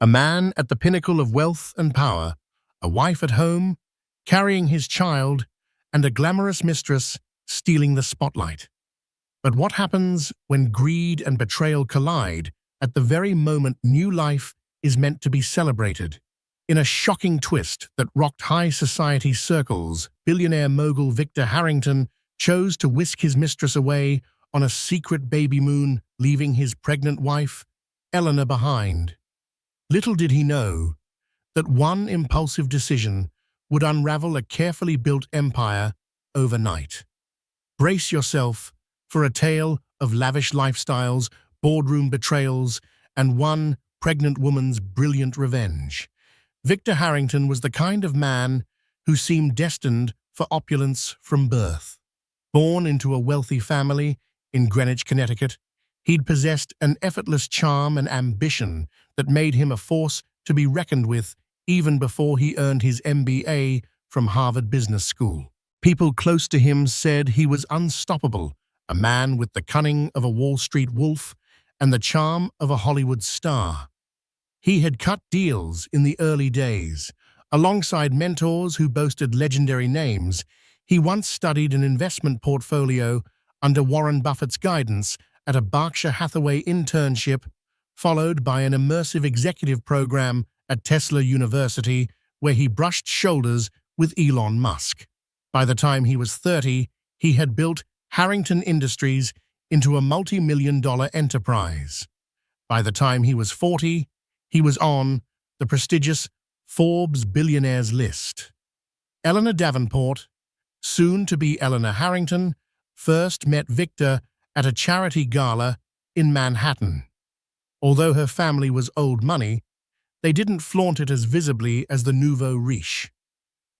A man at the pinnacle of wealth and power, a wife at home, carrying his child, and a glamorous mistress stealing the spotlight. But what happens when greed and betrayal collide at the very moment new life is meant to be celebrated? In a shocking twist that rocked high society circles, billionaire mogul Victor Harrington chose to whisk his mistress away on a secret babymoon, leaving his pregnant wife, Eleanor, behind. Little did he know that one impulsive decision would unravel a carefully built empire overnight. Brace yourself for a tale of lavish lifestyles, boardroom betrayals, and one pregnant woman's brilliant revenge. Victor Harrington was the kind of man who seemed destined for opulence from birth. Born into a wealthy family in Greenwich, Connecticut, he'd possessed an effortless charm and ambition that made him a force to be reckoned with even before he earned his MBA from Harvard Business School. People close to him said he was unstoppable, a man with the cunning of a Wall Street wolf and the charm of a Hollywood star. He had cut deals in the early days. Alongside mentors who boasted legendary names, he once studied an investment portfolio under Warren Buffett's guidance at a Berkshire Hathaway internship, followed by an immersive executive program at Tesla University, where he brushed shoulders with Elon Musk. By the time he was 30, he had built Harrington Industries into a multi-million-dollar enterprise. By the time he was 40, he was on the prestigious Forbes billionaires list. Eleanor Davenport, soon to be Eleanor Harrington, first met Victor at a charity gala in Manhattan. Although her family was old money, they didn't flaunt it as visibly as the nouveau riche.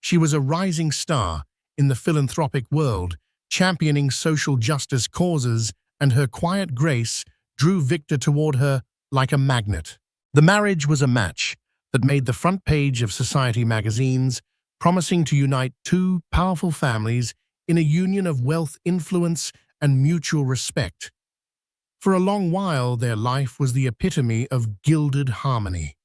She was a rising star in the philanthropic world, championing social justice causes, and her quiet grace drew Victor toward her like a magnet. The marriage was a match that made the front page of society magazines, promising to unite two powerful families in a union of wealth, influence, and mutual respect. For a long while, their life was the epitome of gilded harmony.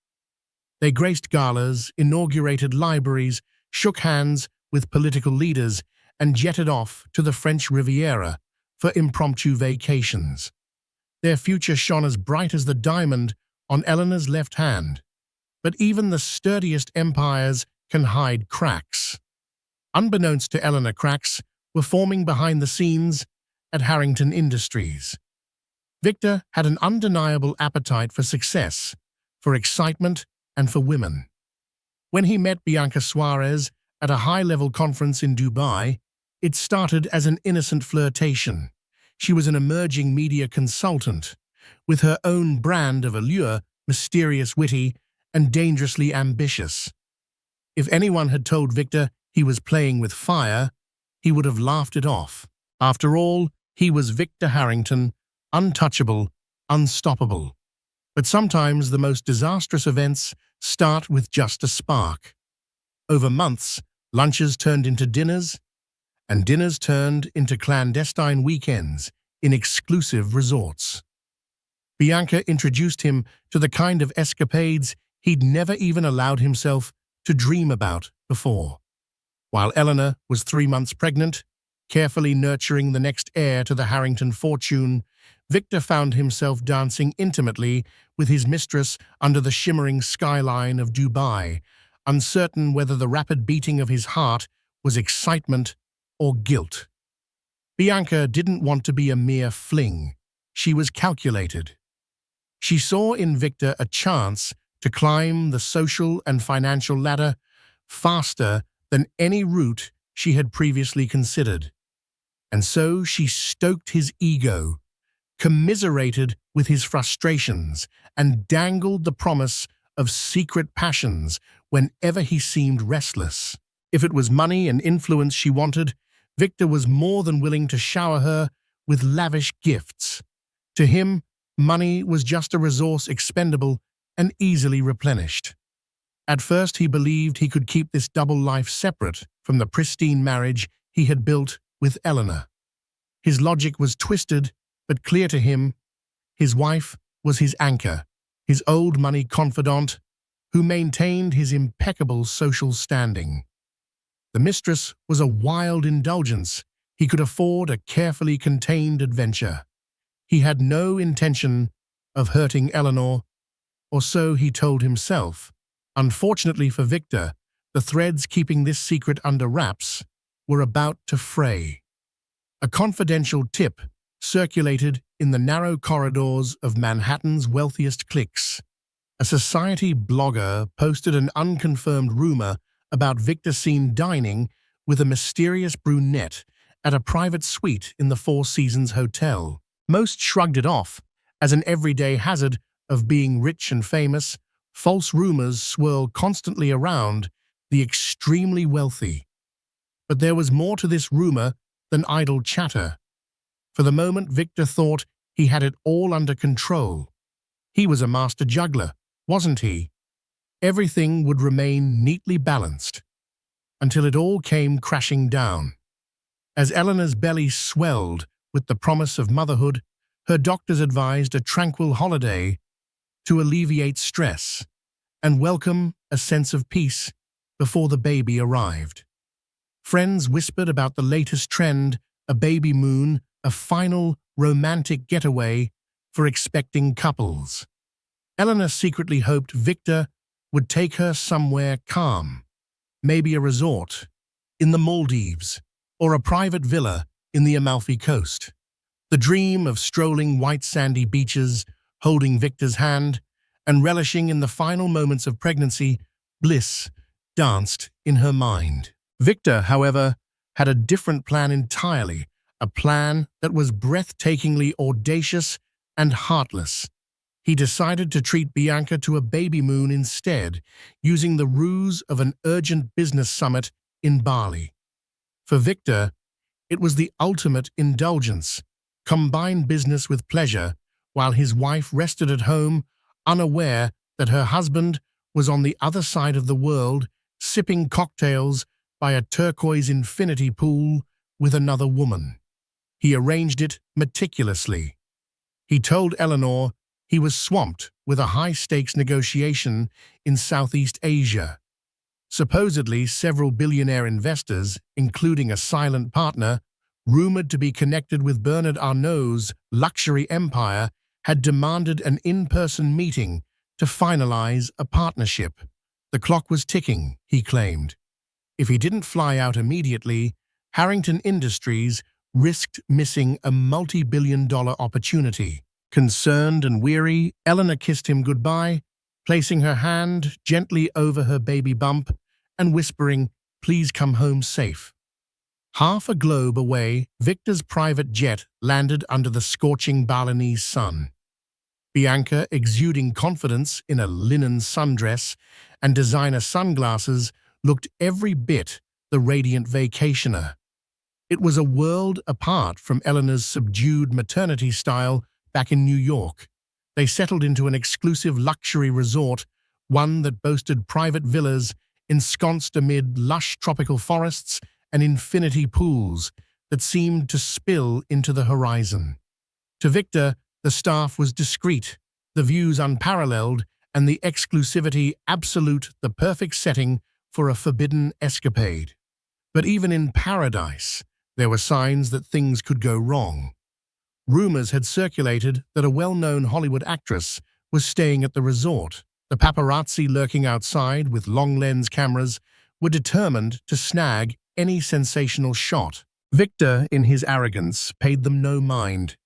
They graced galas, inaugurated libraries, shook hands with political leaders, and jetted off to the French Riviera for impromptu vacations. Their future shone as bright as the diamond on Eleanor's left hand. But even the sturdiest empires can hide cracks. Unbeknownst to Eleanor, cracks were forming behind the scenes at Harrington Industries. Victor had an undeniable appetite for success, for excitement, and for women. When he met Bianca Suarez at a high-level conference in Dubai, it started as an innocent flirtation. She was an emerging media consultant, with her own brand of allure, mysterious, witty, and dangerously ambitious. If anyone had told Victor he was playing with fire, he would have laughed it off. After all, he was Victor Harrington, untouchable, unstoppable. But sometimes the most disastrous events start with just a spark. Over months, lunches turned into dinners, and dinners turned into clandestine weekends in exclusive resorts. Bianca introduced him to the kind of escapades he'd never even allowed himself to dream about before. While Eleanor was 3 months pregnant, carefully nurturing the next heir to the Harrington fortune, Victor found himself dancing intimately with his mistress under the shimmering skyline of Dubai, uncertain whether the rapid beating of his heart was excitement or guilt. Bianca didn't want to be a mere fling. She was calculated. She saw in Victor a chance to climb the social and financial ladder faster than any route she had previously considered. And so she stoked his ego, commiserated with his frustrations, and dangled the promise of secret passions whenever he seemed restless. If it was money and influence she wanted, Victor was more than willing to shower her with lavish gifts. To him, money was just a resource expendable and easily replenished. At first, he believed he could keep this double life separate from the pristine marriage he had built with Eleanor. His logic was twisted, but clear to him. His wife was his anchor, his old money confidant, who maintained his impeccable social standing. The Mistress was a wild indulgence. He could afford a carefully contained adventure. He had no intention of hurting Eleanor, or so he told himself. Unfortunately for Victor, the threads keeping this secret under wraps were about to fray. A confidential tip circulated in the narrow corridors of Manhattan's wealthiest cliques. A society blogger posted an unconfirmed rumor about Victor seen dining with a mysterious brunette at a private suite in the Four Seasons Hotel. Most shrugged it off as an everyday hazard of being rich and famous. False rumors swirl constantly around the extremely wealthy. But there was more to this rumor than idle chatter. For the moment, Victor thought he had it all under control. He was a master juggler, wasn't he? Everything would remain neatly balanced until it all came crashing down. As Eleanor's belly swelled with the promise of motherhood, her doctors advised a tranquil holiday to alleviate stress and welcome a sense of peace before the baby arrived. Friends whispered about the latest trend, a Babymoon, a final romantic getaway for expecting couples. Eleanor secretly hoped Victor would take her somewhere calm, maybe a resort in the Maldives or a private villa in the Amalfi Coast. The dream of strolling white sandy beaches, holding Victor's hand, and relishing in the final moments of pregnancy, bliss danced in her mind. Victor, however, had a different plan entirely, a plan that was breathtakingly audacious and heartless. He decided to treat Bianca to a Babymoon instead, using the ruse of an urgent business summit in Bali. For Victor, it was the ultimate indulgence, combine business with pleasure, while his wife rested at home, unaware that her husband was on the other side of the world, sipping cocktails by a turquoise infinity pool with another woman. He arranged it meticulously. He told Eleanor he was swamped with a high-stakes negotiation in Southeast Asia. Supposedly, several billionaire investors, including a silent partner, rumored to be connected with Bernard Arnault's luxury empire, had demanded an in-person meeting to finalize a partnership. The clock was ticking, he claimed. If he didn't fly out immediately, Harrington Industries risked missing a multi-billion-dollar opportunity. Concerned and weary, Eleanor kissed him goodbye, placing her hand gently over her baby bump and whispering, "Please come home safe." Half a globe away, Victor's private jet landed under the scorching Balinese sun. Bianca, exuding confidence in a linen sundress and designer sunglasses, looked every bit the radiant vacationer. It was a world apart from Eleanor's subdued maternity style back in New York. They settled into an exclusive luxury resort, one that boasted private villas ensconced amid lush tropical forests and infinity pools that seemed to spill into the horizon. To Victor, the staff was discreet, the views unparalleled, and the exclusivity absolute, the perfect setting for a forbidden escapade. But even in paradise, there were signs that things could go wrong. Rumors had circulated that a well-known Hollywood actress was staying at the resort. The paparazzi lurking outside with long-lens cameras were determined to snag any sensational shot. Victor, in his arrogance, paid them no mind.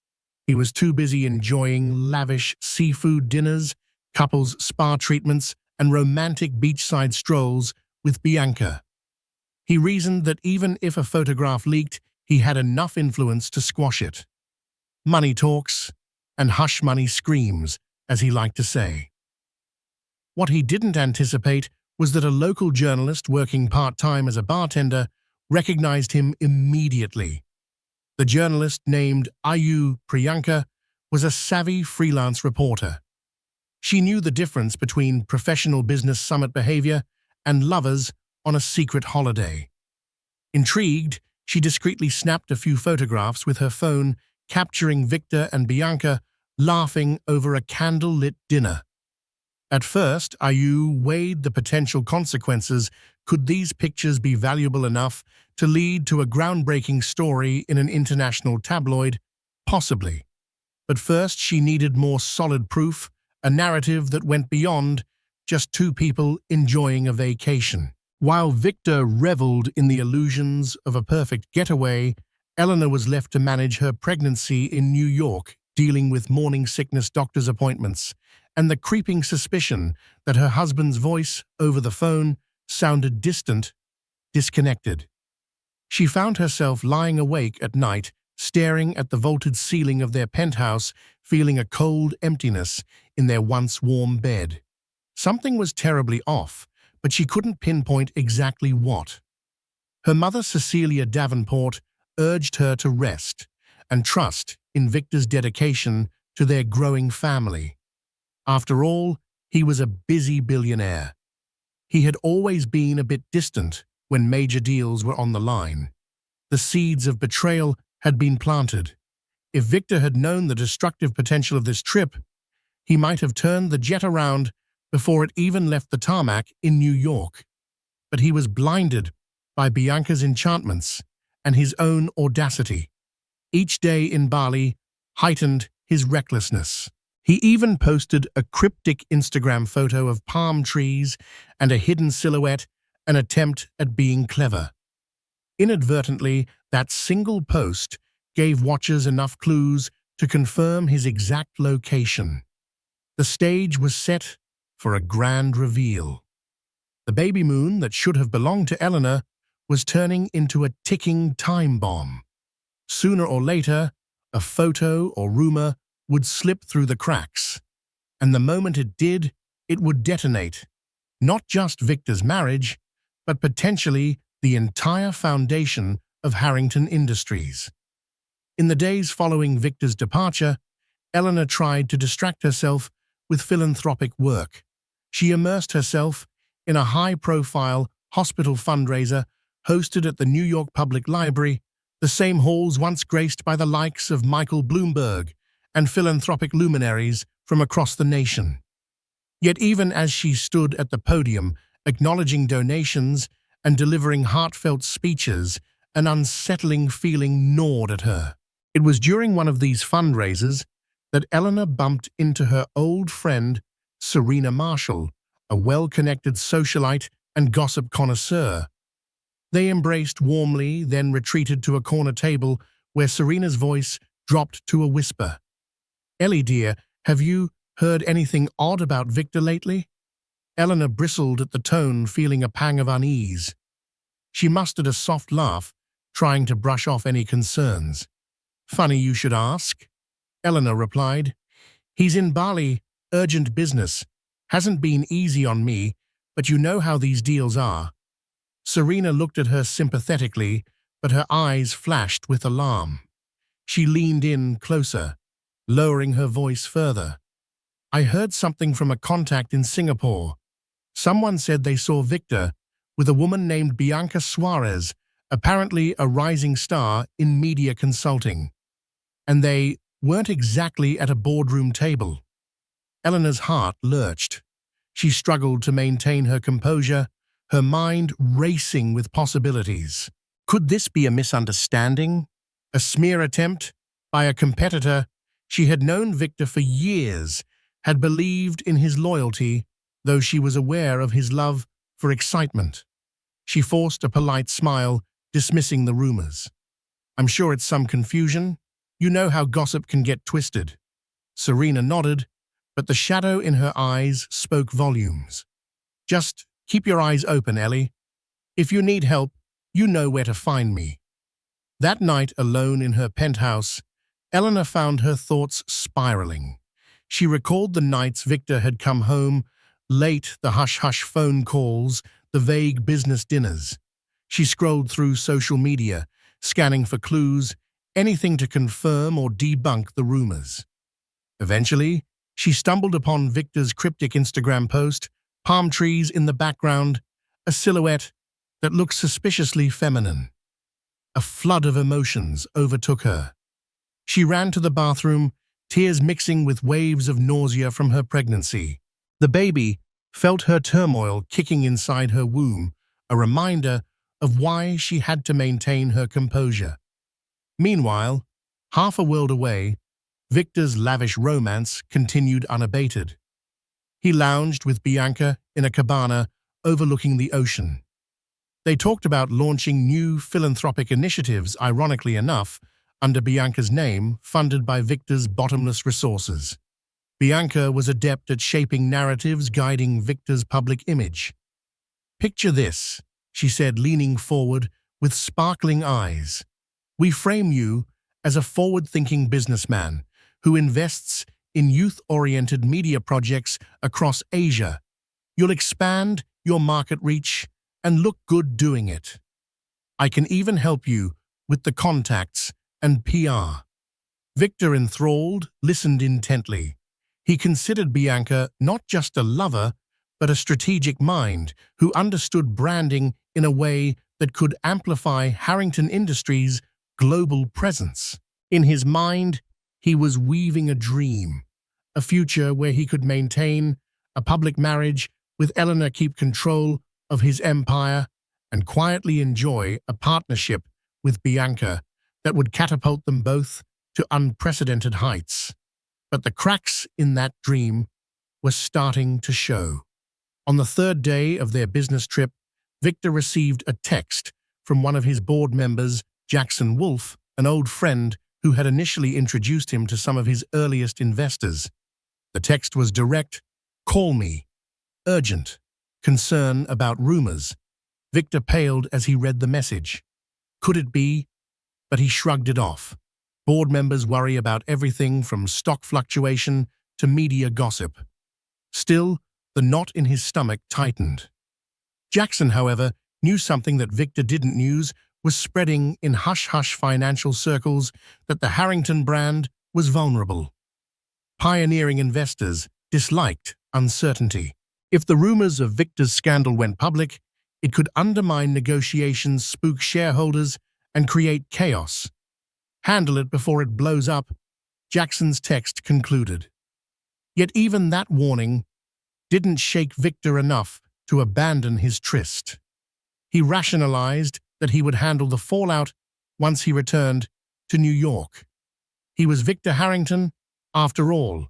He was too busy enjoying lavish seafood dinners, couples spa treatments, and romantic beachside strolls with Bianca. He reasoned that even if a photograph leaked, he had enough influence to squash it. Money talks, and hush money screams, as he liked to say. What he didn't anticipate was that a local journalist working part-time as a bartender recognized him immediately. The journalist, named Ayu Priyanka, was a savvy freelance reporter. She knew the difference between professional business summit behavior and lovers on a secret holiday. Intrigued, she discreetly snapped a few photographs with her phone, capturing Victor and Bianca laughing over a candle-lit dinner. At first, Ayu weighed the potential consequences. Could these pictures be valuable enough to lead to a groundbreaking story in an international tabloid? Possibly. But first, she needed more solid proof, a narrative that went beyond just two people enjoying a vacation. While Victor reveled in the illusions of a perfect getaway, Eleanor was left to manage her pregnancy in New York, dealing with morning sickness doctor's appointments, and the creeping suspicion that her husband's voice over the phone sounded distant, disconnected. She found herself lying awake at night, staring at the vaulted ceiling of their penthouse, feeling a cold emptiness in their once warm bed. Something was terribly off, but she couldn't pinpoint exactly what. Her mother, Cecilia Davenport, urged her to rest and trust in Victor's dedication to their growing family. After all, he was a busy billionaire. He had always been a bit distant when major deals were on the line. The seeds of betrayal had been planted. If Victor had known the destructive potential of this trip, he might have turned the jet around before it even left the tarmac in New York. But he was blinded by Bianca's enchantments and his own audacity. Each day in Bali heightened his recklessness. He even posted a cryptic Instagram photo of palm trees and a hidden silhouette, an attempt at being clever. Inadvertently, that single post gave watchers enough clues to confirm his exact location. The stage was set for a grand reveal. The Babymoon that should have belonged to Eleanor was turning into a ticking time bomb. Sooner or later, a photo or rumor would slip through the cracks, and the moment it did, it would detonate not just Victor's marriage, but potentially the entire foundation of Harrington Industries. In the days following Victor's departure, Eleanor tried to distract herself with philanthropic work. She immersed herself in a high-profile hospital fundraiser hosted at the New York Public Library, the same halls once graced by the likes of Michael Bloomberg and philanthropic luminaries from across the nation. Yet even as she stood at the podium, acknowledging donations and delivering heartfelt speeches, an unsettling feeling gnawed at her. It was during one of these fundraisers that Eleanor bumped into her old friend, Serena Marshall, a well-connected socialite and gossip connoisseur. They embraced warmly, then retreated to a corner table where Serena's voice dropped to a whisper. "Ellie, dear, have you heard anything odd about Victor lately?" Eleanor bristled at the tone, feeling a pang of unease. She mustered a soft laugh, trying to brush off any concerns. "Funny you should ask," Eleanor replied. "He's in Bali, urgent business. Hasn't been easy on me, but you know how these deals are." Serena looked at her sympathetically, but her eyes flashed with alarm. She leaned in closer, lowering her voice further. "I heard something from a contact in Singapore. Someone said they saw Victor with a woman named Bianca Suarez, apparently a rising star in media consulting. And they weren't exactly at a boardroom table." Eleanor's heart lurched. She struggled to maintain her composure, her mind racing with possibilities. Could this be a misunderstanding? A smear attempt by a competitor? She had known Victor for years, had believed in his loyalty, though she was aware of his love for excitement. She forced a polite smile, dismissing the rumors. "I'm sure it's some confusion. You know how gossip can get twisted." Serena nodded, but the shadow in her eyes spoke volumes. "Just keep your eyes open, Ellie. If you need help, you know where to find me." That night, alone in her penthouse, Eleanor found her thoughts spiraling. She recalled the nights Victor had come home, late, the hush-hush phone calls, the vague business dinners. She scrolled through social media, scanning for clues, anything to confirm or debunk the rumors. Eventually, she stumbled upon Victor's cryptic Instagram post, palm trees in the background, a silhouette that looked suspiciously feminine. A flood of emotions overtook her. She ran to the bathroom, tears mixing with waves of nausea from her pregnancy. The baby felt her turmoil kicking inside her womb, a reminder of why she had to maintain her composure. Meanwhile, half a world away, Victor's lavish romance continued unabated. He lounged with Bianca in a cabana overlooking the ocean. They talked about launching new philanthropic initiatives, ironically enough, under Bianca's name, funded by Victor's bottomless resources. Bianca was adept at shaping narratives guiding Victor's public image. "Picture this," she said, leaning forward with sparkling eyes. "We frame you as a forward-thinking businessman who invests in youth-oriented media projects across Asia. You'll expand your market reach and look good doing it. I can even help you with the contacts and PR." Victor, enthralled, listened intently. He considered Bianca not just a lover, but a strategic mind who understood branding in a way that could amplify Harrington Industries' global presence. In his mind, he was weaving a dream, a future where he could maintain a public marriage with Eleanor, keep control of his empire, and quietly enjoy a partnership with Bianca that would catapult them both to unprecedented heights. But the cracks in that dream were starting to show. On the third day of their business trip, Victor received a text from one of his board members, Jackson Wolfe, an old friend who had initially introduced him to some of his earliest investors. The text was direct: "Call me. Urgent. Concern about rumors." Victor paled as he read the message. Could it be? But he shrugged it off. Board members worry about everything from stock fluctuation to media gossip. Still, the knot in his stomach tightened. Jackson, however, knew something that Victor didn't. News was spreading in hush-hush financial circles that the Harrington brand was vulnerable. Pioneering investors disliked uncertainty. If the rumors of Victor's scandal went public, it could undermine negotiations, spook shareholders, and create chaos. "Handle it before it blows up," Jackson's text concluded. Yet even that warning didn't shake Victor enough to abandon his tryst. He rationalized that he would handle the fallout once he returned to New York. He was Victor Harrington, after all,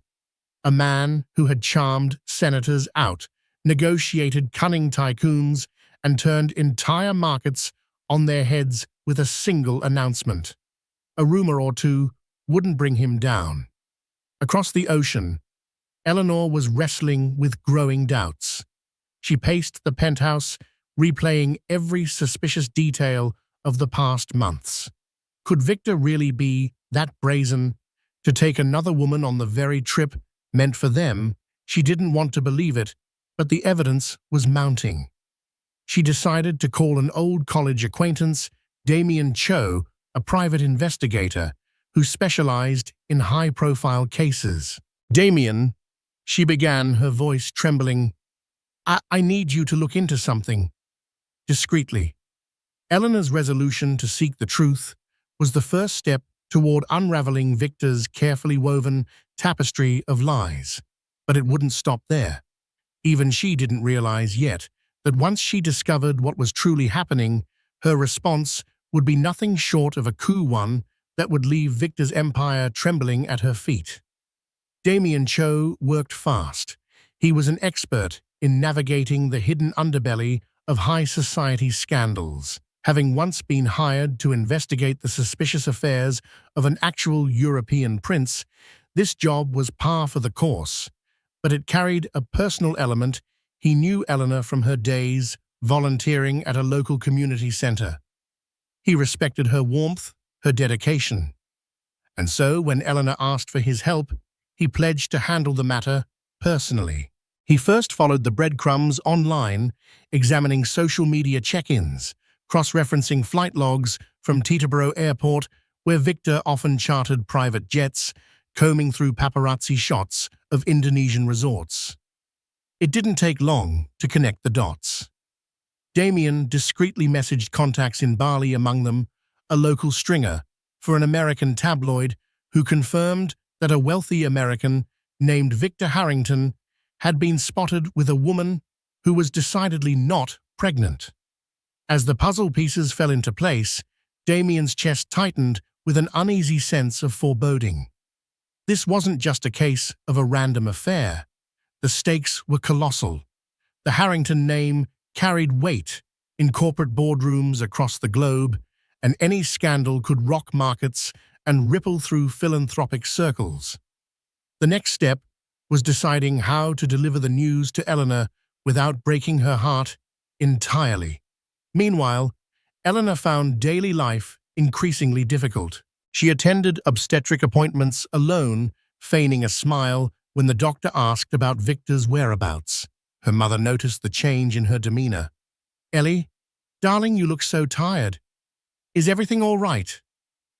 a man who had charmed senators out, negotiated cunning tycoons, and turned entire markets on their heads with a single announcement. A rumor or two wouldn't bring him down. Across the ocean, Eleanor was wrestling with growing doubts. She paced the penthouse, replaying every suspicious detail of the past months. Could Victor really be that brazen to take another woman on the very trip meant for them? She didn't want to believe it, but the evidence was mounting. She decided to call an old college acquaintance, Damien Cho, a private investigator who specialized in high-profile cases. "Damien," she began, her voice trembling, I need you to look into something." Discreetly. Eleanor's resolution to seek the truth was the first step toward unraveling Victor's carefully woven tapestry of lies. But it wouldn't stop there. Even she didn't realize yet that once she discovered what was truly happening, her response would be nothing short of a coup, one that would leave Victor's empire trembling at her feet. Damien Cho worked fast. He was an expert in navigating the hidden underbelly of high society scandals. Having once been hired to investigate the suspicious affairs of an actual European prince, this job was par for the course, but it carried a personal element. He knew Eleanor from her days volunteering at a local community center. He respected her warmth, her dedication. And so, when Eleanor asked for his help, he pledged to handle the matter personally. He first followed the breadcrumbs online, examining social media check-ins, cross-referencing flight logs from Teterboro Airport, where Victor often chartered private jets, combing through paparazzi shots of Indonesian resorts. It didn't take long to connect the dots. Damien discreetly messaged contacts in Bali, among them a local stringer for an American tabloid, who confirmed that a wealthy American named Victor Harrington had been spotted with a woman who was decidedly not pregnant. As the puzzle pieces fell into place, Damien's chest tightened with an uneasy sense of foreboding. This wasn't just a case of a random affair. The stakes were colossal. The Harrington name carried weight in corporate boardrooms across the globe, and any scandal could rock markets and ripple through philanthropic circles. The next step was deciding how to deliver the news to Eleanor without breaking her heart entirely. Meanwhile, Eleanor found daily life increasingly difficult. She attended obstetric appointments alone, feigning a smile when the doctor asked about Victor's whereabouts. Her mother noticed the change in her demeanor. "Ellie, darling, you look so tired. Is everything all right?"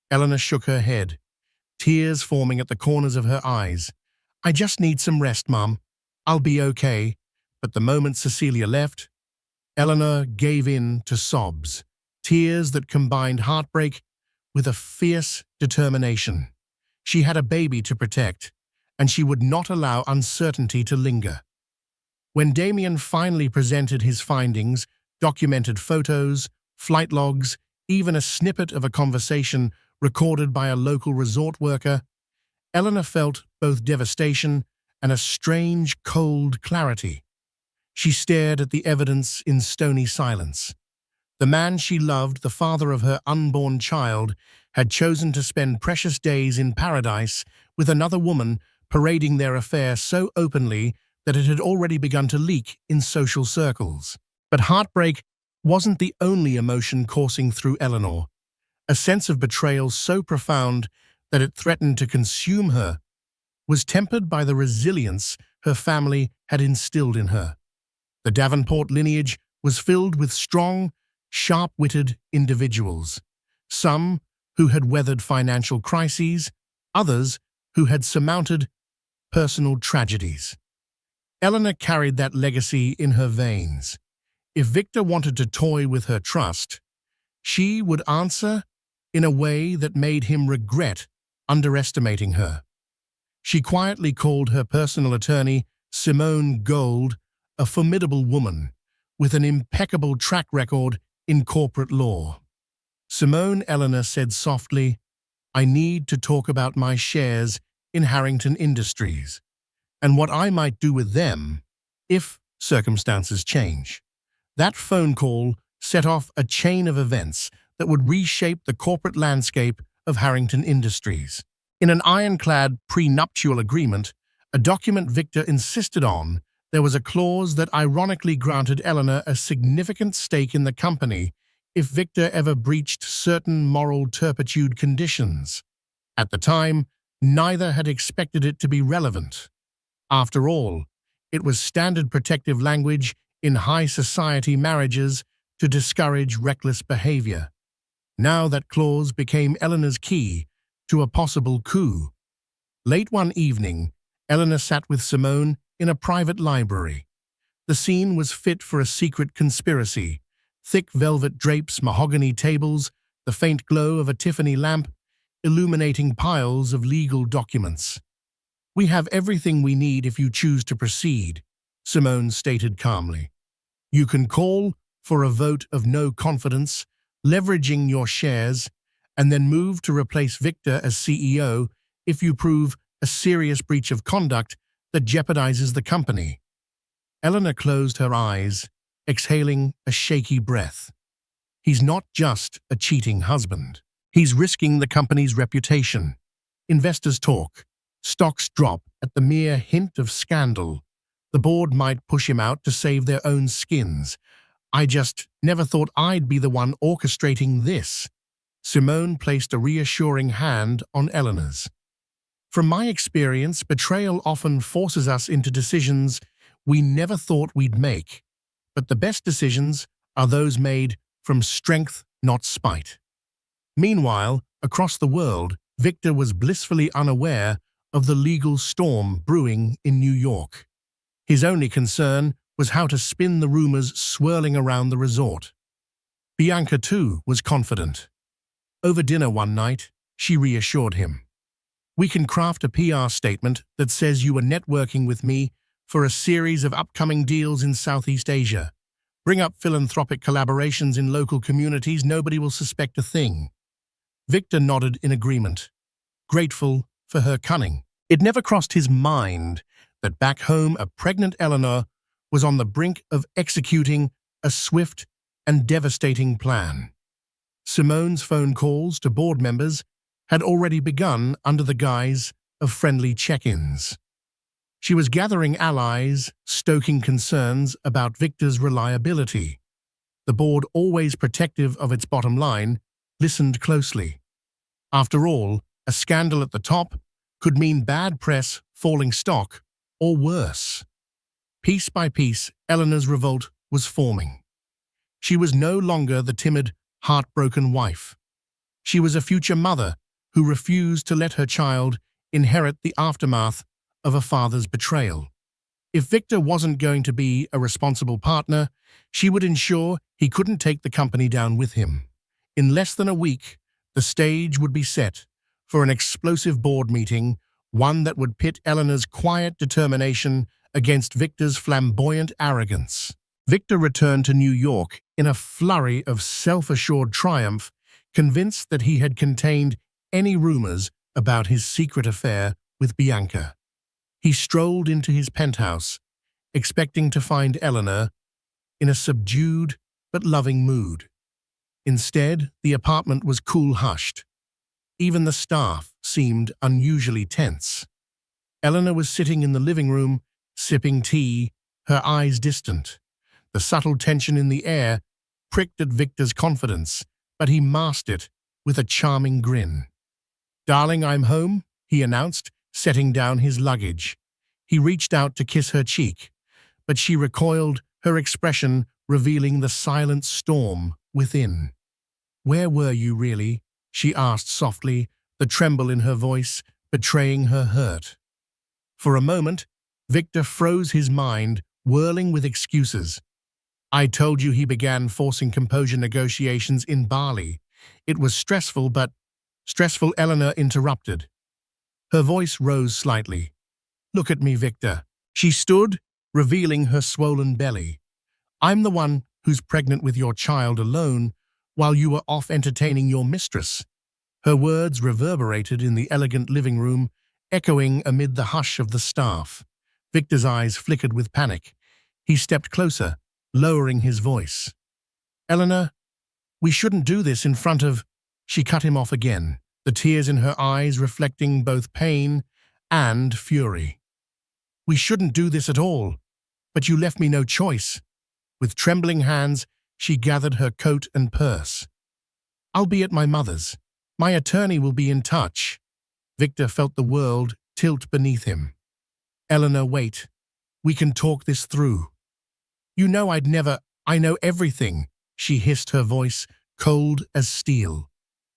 Eleanor shook her head, tears forming at the corners of her eyes. "I just need some rest, Mum. I'll be okay." But the moment Cecilia left, Eleanor gave in to sobs, tears that combined heartbreak with a fierce determination. She had a baby to protect, and she would not allow uncertainty to linger. When Damien finally presented his findings, documented photos, flight logs, even a snippet of a conversation recorded by a local resort worker, Eleanor felt both devastation and a strange, cold clarity. She stared at the evidence in stony silence. The man she loved, the father of her unborn child, had chosen to spend precious days in paradise with another woman, parading their affair so openly that it had already begun to leak in social circles. But heartbreak wasn't the only emotion coursing through Eleanor. A sense of betrayal so profound that it threatened to consume her was tempered by the resilience her family had instilled in her. The Davenport lineage was filled with strong, sharp-witted individuals, some who had weathered financial crises, others who had surmounted personal tragedies. Eleanor carried that legacy in her veins. If Victor wanted to toy with her trust, she would answer in a way that made him regret underestimating her. She quietly called her personal attorney, Simone Gold, a formidable woman with an impeccable track record in corporate law. "Simone," Eleanor said softly, "I need to talk about my shares in Harrington Industries and what I might do with them if circumstances change." That phone call set off a chain of events that would reshape the corporate landscape of Harrington Industries. In an ironclad prenuptial agreement, a document Victor insisted on, there was a clause that ironically granted Eleanor a significant stake in the company if Victor ever breached certain moral turpitude conditions. At the time, neither had expected it to be relevant. After all, it was standard protective language in high society marriages to discourage reckless behavior. Now that clause became Eleanor's key to a possible coup. Late one evening, Eleanor sat with Simone in a private library. The scene was fit for a secret conspiracy. Thick velvet drapes, mahogany tables, the faint glow of a Tiffany lamp, illuminating piles of legal documents. "We have everything we need if you choose to proceed," Simone stated calmly. "You can call for a vote of no confidence, leveraging your shares, and then move to replace Victor as CEO if you prove a serious breach of conduct that jeopardizes the company." Eleanor closed her eyes, exhaling a shaky breath. He's not just a cheating husband. He's risking the company's reputation. Investors talk. Stocks drop at the mere hint of scandal. The board might push him out to save their own skins. "I just never thought I'd be the one orchestrating this." Simone placed a reassuring hand on Eleanor's. "From my experience, betrayal often forces us into decisions we never thought we'd make. But the best decisions are those made from strength, not spite." Meanwhile, across the world, Victor was blissfully unaware of the legal storm brewing in New York. His only concern was how to spin the rumors swirling around the resort. Bianca, too, was confident. Over dinner one night, she reassured him. "We can craft a PR statement that says you were networking with me for a series of upcoming deals in Southeast Asia. Bring up philanthropic collaborations in local communities, nobody will suspect a thing. Victor nodded in agreement, grateful for her cunning. It never crossed his mind that back home a pregnant Eleanor was on the brink of executing a swift and devastating plan. Simone's phone calls to board members had already begun under the guise of friendly check-ins. She was gathering allies, stoking concerns about Victor's reliability. The board, always protective of its bottom line, listened closely. After all, a scandal at the top could mean bad press, falling stock, or worse. Piece by piece, Eleanor's revolt was forming. She was no longer the timid, heartbroken wife. She was a future mother who refused to let her child inherit the aftermath of a father's betrayal. If Victor wasn't going to be a responsible partner, she would ensure he couldn't take the company down with him. In less than a week, the stage would be set for an explosive board meeting, one that would pit Eleanor's quiet determination against Victor's flamboyant arrogance. Victor returned to New York in a flurry of self-assured triumph, convinced that he had contained any rumors about his secret affair with Bianca. He strolled into his penthouse, expecting to find Eleanor in a subdued but loving mood. Instead, the apartment was cool-hushed. Even the staff seemed unusually tense. Eleanor was sitting in the living room, sipping tea, her eyes distant. The subtle tension in the air pricked at Victor's confidence, but he masked it with a charming grin. "Darling, I'm home," he announced, setting down his luggage. He reached out to kiss her cheek, but she recoiled, her expression revealing the silent storm within. "Where were you, really?" she asked softly, the tremble in her voice betraying her hurt. For a moment, Victor froze, his mind whirling with excuses. "I told you," he began, forcing composure, "negotiations in Bali. It was stressful, but—" "Stressful," Eleanor interrupted. Her voice rose slightly. "Look at me, Victor." She stood, revealing her swollen belly. "I'm the one who's pregnant with your child alone while you were off entertaining your mistress." Her words reverberated in the elegant living room, echoing amid the hush of the staff. Victor's eyes flickered with panic. He stepped closer, lowering his voice. "Eleanor, we shouldn't do this in front of—" She cut him off again, the tears in her eyes reflecting both pain and fury. "We shouldn't do this at all, but you left me no choice." With trembling hands, she gathered her coat and purse. "I'll be at my mother's. My attorney will be in touch." Victor felt the world tilt beneath him. "Eleanor, wait. We can talk this through." "You know I'd never—" "I know everything," she hissed, her voice cold as steel.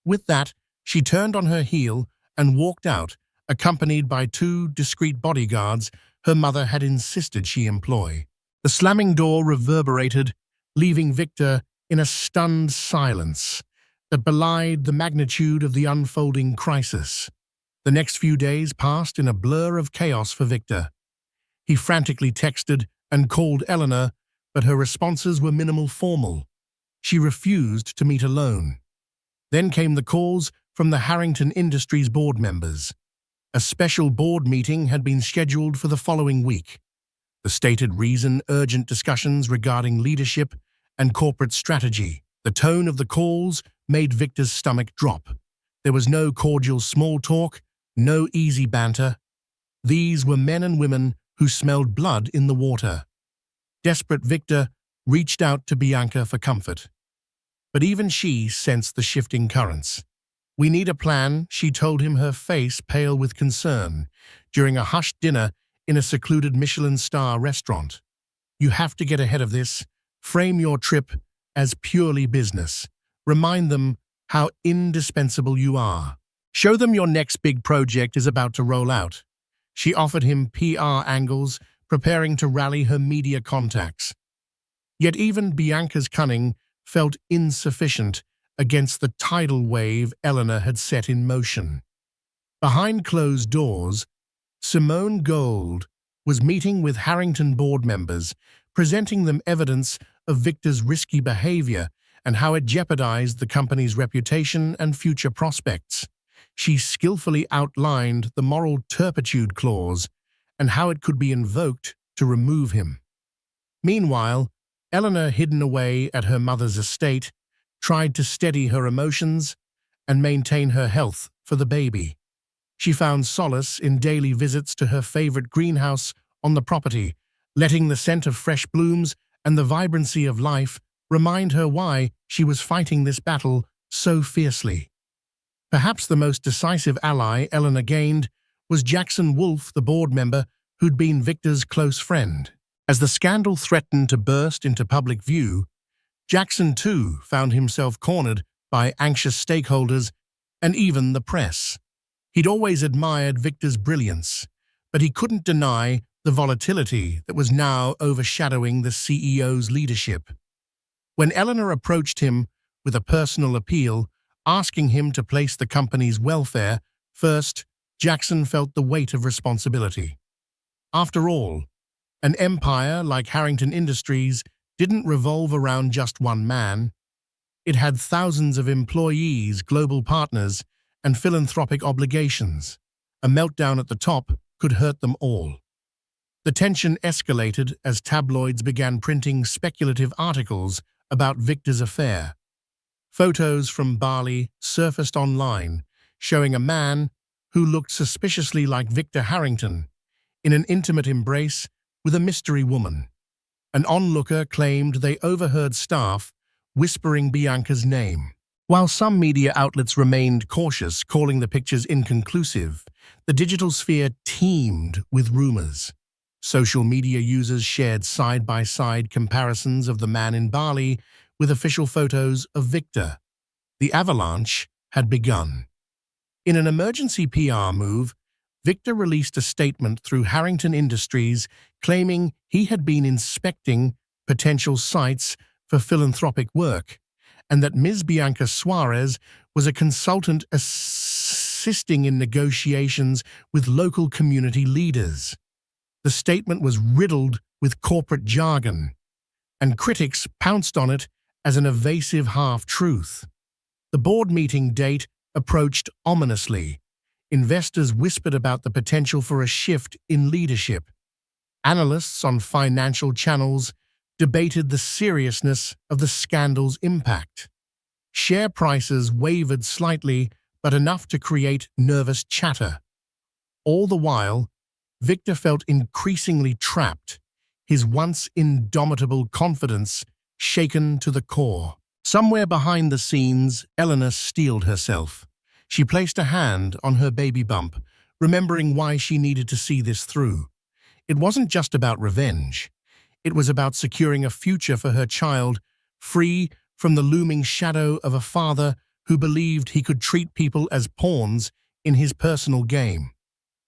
With that, she turned on her heel and walked out, accompanied by 2 discreet bodyguards her mother had insisted she employ. The slamming door reverberated, leaving Victor in a stunned silence that belied the magnitude of the unfolding crisis. The next few days passed in a blur of chaos for Victor. He frantically texted and called Eleanor, but her responses were minimal, formal. She refused to meet alone. Then came the calls from the Harrington Industries board members. A special board meeting had been scheduled for the following week. The stated reason: urgent discussions regarding leadership and corporate strategy. The tone of the calls made Victor's stomach drop. There was no cordial small talk, no easy banter. These were men and women who smelled blood in the water. Desperate, Victor reached out to Bianca for comfort. But even she sensed the shifting currents. "We need a plan," she told him, her face pale with concern, during a hushed dinner in a secluded Michelin-star restaurant. "You have to get ahead of this. Frame your trip as purely business. Remind them how indispensable you are. Show them your next big project is about to roll out." She offered him PR angles, preparing to rally her media contacts. Yet even Bianca's cunning felt insufficient against the tidal wave Eleanor had set in motion. Behind closed doors, Simone Gold was meeting with Harrington board members, presenting them evidence of Victor's risky behavior and how it jeopardized the company's reputation and future prospects. She skillfully outlined the moral turpitude clause and how it could be invoked to remove him. Meanwhile, Eleanor, hidden away at her mother's estate, tried to steady her emotions and maintain her health for the baby. She found solace in daily visits to her favorite greenhouse on the property, letting the scent of fresh blooms and the vibrancy of life remind her why she was fighting this battle so fiercely. Perhaps the most decisive ally Eleanor gained was Jackson Wolfe, the board member who'd been Victor's close friend. As the scandal threatened to burst into public view, Jackson too found himself cornered by anxious stakeholders and even the press. He'd always admired Victor's brilliance, but he couldn't deny the volatility that was now overshadowing the CEO's leadership. When Eleanor approached him with a personal appeal, asking him to place the company's welfare first, Jackson felt the weight of responsibility. After all, an empire like Harrington Industries didn't revolve around just one man. It had thousands of employees, global partners, and philanthropic obligations. A meltdown at the top could hurt them all. The tension escalated as tabloids began printing speculative articles about Victor's affair. Photos from Bali surfaced online, showing a man who looked suspiciously like Victor Harrington in an intimate embrace with a mystery woman. An onlooker claimed they overheard staff whispering Bianca's name. While some media outlets remained cautious, calling the pictures inconclusive, the digital sphere teemed with rumors. Social media users shared side-by-side comparisons of the man in Bali with official photos of Victor. The avalanche had begun. In an emergency PR move, Victor released a statement through Harrington Industries claiming he had been inspecting potential sites for philanthropic work and that Ms. Bianca Suarez was a consultant assisting in negotiations with local community leaders. The statement was riddled with corporate jargon, and critics pounced on it as an evasive half-truth. The board meeting date approached ominously. Investors whispered about the potential for a shift in leadership. Analysts on financial channels debated the seriousness of the scandal's impact. Share prices wavered slightly, but enough to create nervous chatter. All the while, Victor felt increasingly trapped, his once indomitable confidence shaken to the core. Somewhere behind the scenes, Eleanor steeled herself. She placed a hand on her baby bump, remembering why she needed to see this through. It wasn't just about revenge. It was about securing a future for her child, free from the looming shadow of a father who believed he could treat people as pawns in his personal game.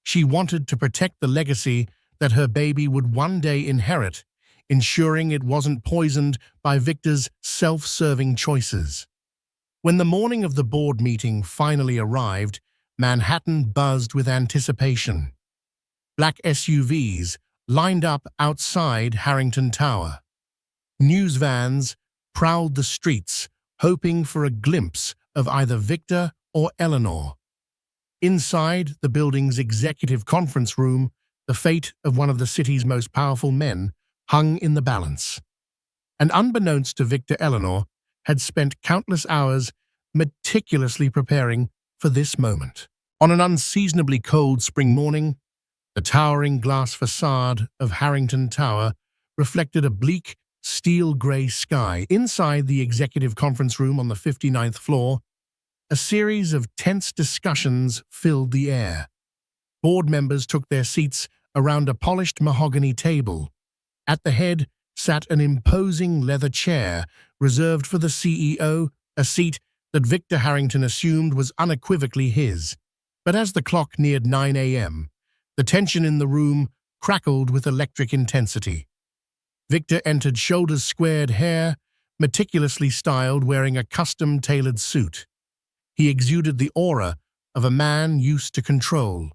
She wanted to protect the legacy that her baby would one day inherit, ensuring it wasn't poisoned by Victor's self-serving choices. When the morning of the board meeting finally arrived, Manhattan buzzed with anticipation. Black SUVs lined up outside Harrington Tower. News vans prowled the streets, hoping for a glimpse of either Victor or Eleanor. Inside the building's executive conference room, the fate of one of the city's most powerful men hung in the balance. And unbeknownst to Victor, Eleanor had spent countless hours meticulously preparing for this moment. On an unseasonably cold spring morning, the towering glass facade of Harrington Tower reflected a bleak, steel-gray sky. Inside the executive conference room on the 59th floor, a series of tense discussions filled the air. Board members took their seats around a polished mahogany table. At the head sat an imposing leather chair reserved for the CEO, a seat that Victor Harrington assumed was unequivocally his. But as the clock neared 9 a.m., the tension in the room crackled with electric intensity. Victor entered, shoulders squared, hair meticulously styled, wearing a custom-tailored suit. He exuded the aura of a man used to control.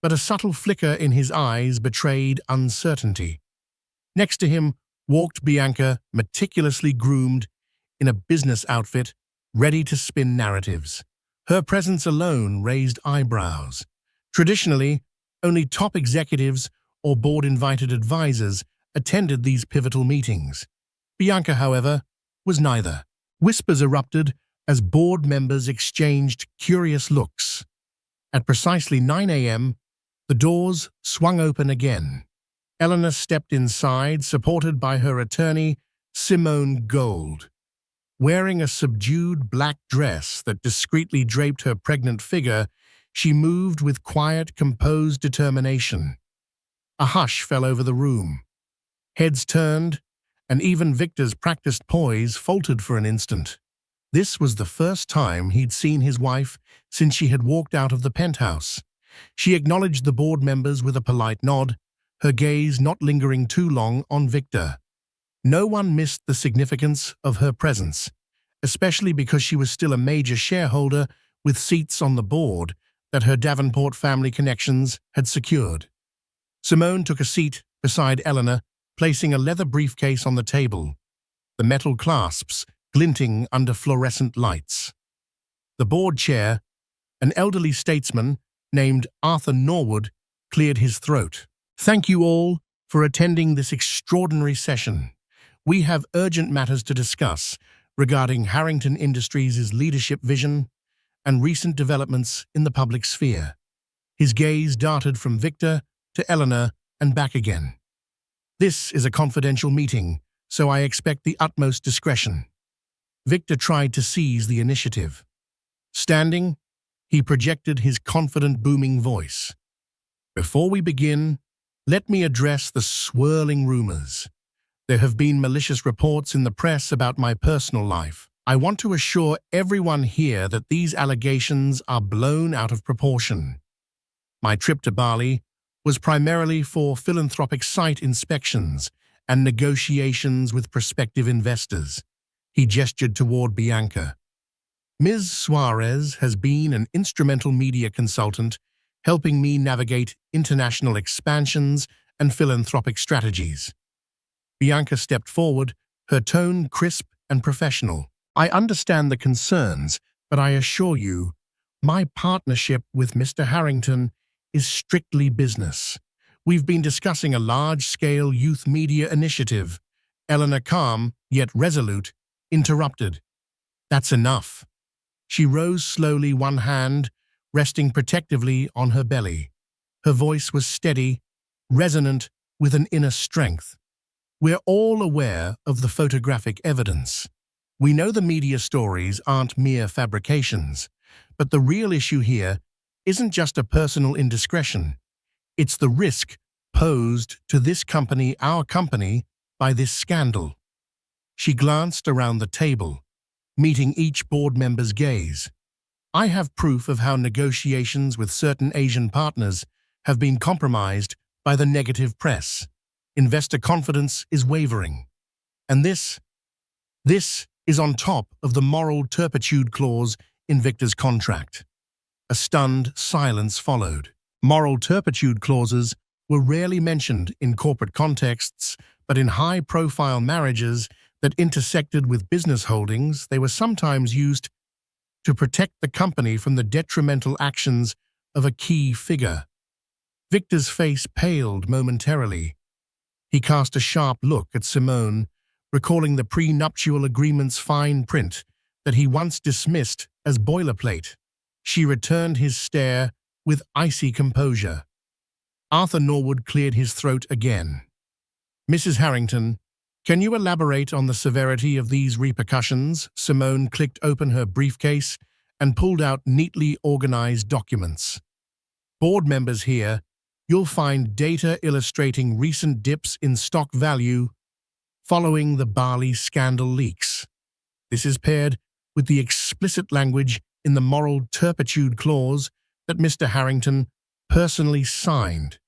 but a subtle flicker in his eyes betrayed uncertainty. Next to him walked Bianca, meticulously groomed in a business outfit, ready to spin narratives. Her presence alone raised eyebrows. Traditionally, only top executives or board-invited advisors attended these pivotal meetings. Bianca, however, was neither. Whispers erupted as board members exchanged curious looks. At precisely 9 a.m., the doors swung open again. Eleanor stepped inside, supported by her attorney, Simone Gold. Wearing a subdued black dress that discreetly draped her pregnant figure, she moved with quiet, composed determination. A hush fell over the room. Heads turned, and even Victor's practiced poise faltered for an instant. This was the first time he'd seen his wife since she had walked out of the penthouse. She acknowledged the board members with a polite nod, her gaze not lingering too long on Victor. No one missed the significance of her presence, especially because she was still a major shareholder with seats on the board that her Davenport family connections had secured. Simone took a seat beside Eleanor, placing a leather briefcase on the table, the metal clasps glinting under fluorescent lights. The board chair, an elderly statesman named Arthur Norwood, cleared his throat. "Thank you all for attending this extraordinary session. We have urgent matters to discuss regarding Harrington Industries' leadership vision and recent developments in the public sphere." His gaze darted from Victor to Eleanor and back again. "This is a confidential meeting, so I expect the utmost discretion." Victor tried to seize the initiative. Standing, he projected his confident, booming voice. "Before we begin, let me address the swirling rumors. There have been malicious reports in the press about my personal life. I want to assure everyone here that these allegations are blown out of proportion. My trip to Bali was primarily for philanthropic site inspections and negotiations with prospective investors." He gestured toward Bianca. "Ms. Suarez has been an instrumental media consultant, helping me navigate international expansions and philanthropic strategies." Bianca stepped forward, her tone crisp and professional. "I understand the concerns, but I assure you, my partnership with Mr. Harrington is strictly business. We've been discussing a large-scale youth media initiative." Eleanor, calm yet resolute, interrupted. "That's enough." She rose slowly, one hand resting protectively on her belly. Her voice was steady, resonant with an inner strength. "We're all aware of the photographic evidence. We know the media stories aren't mere fabrications, but the real issue here isn't just a personal indiscretion. It's the risk posed to this company, our company, by this scandal." She glanced around the table, meeting each board member's gaze. "I have proof of how negotiations with certain Asian partners have been compromised by the negative press. Investor confidence is wavering. And this is on top of the moral turpitude clause in Victor's contract." A stunned silence followed. Moral turpitude clauses were rarely mentioned in corporate contexts, but in high-profile marriages that intersected with business holdings, they were sometimes used to protect the company from the detrimental actions of a key figure. Victor's face paled momentarily. He cast a sharp look at Simone, recalling the prenuptial agreement's fine print that he once dismissed as boilerplate. She returned his stare with icy composure. Arthur Norwood cleared his throat again. "Mrs. Harrington, can you elaborate on the severity of these repercussions?" Simone clicked open her briefcase and pulled out neatly organized documents. "Board members here, you'll find data illustrating recent dips in stock value following the Bali scandal leaks. This is paired with the explicit language in the moral turpitude clause that Mr. Harrington personally signed.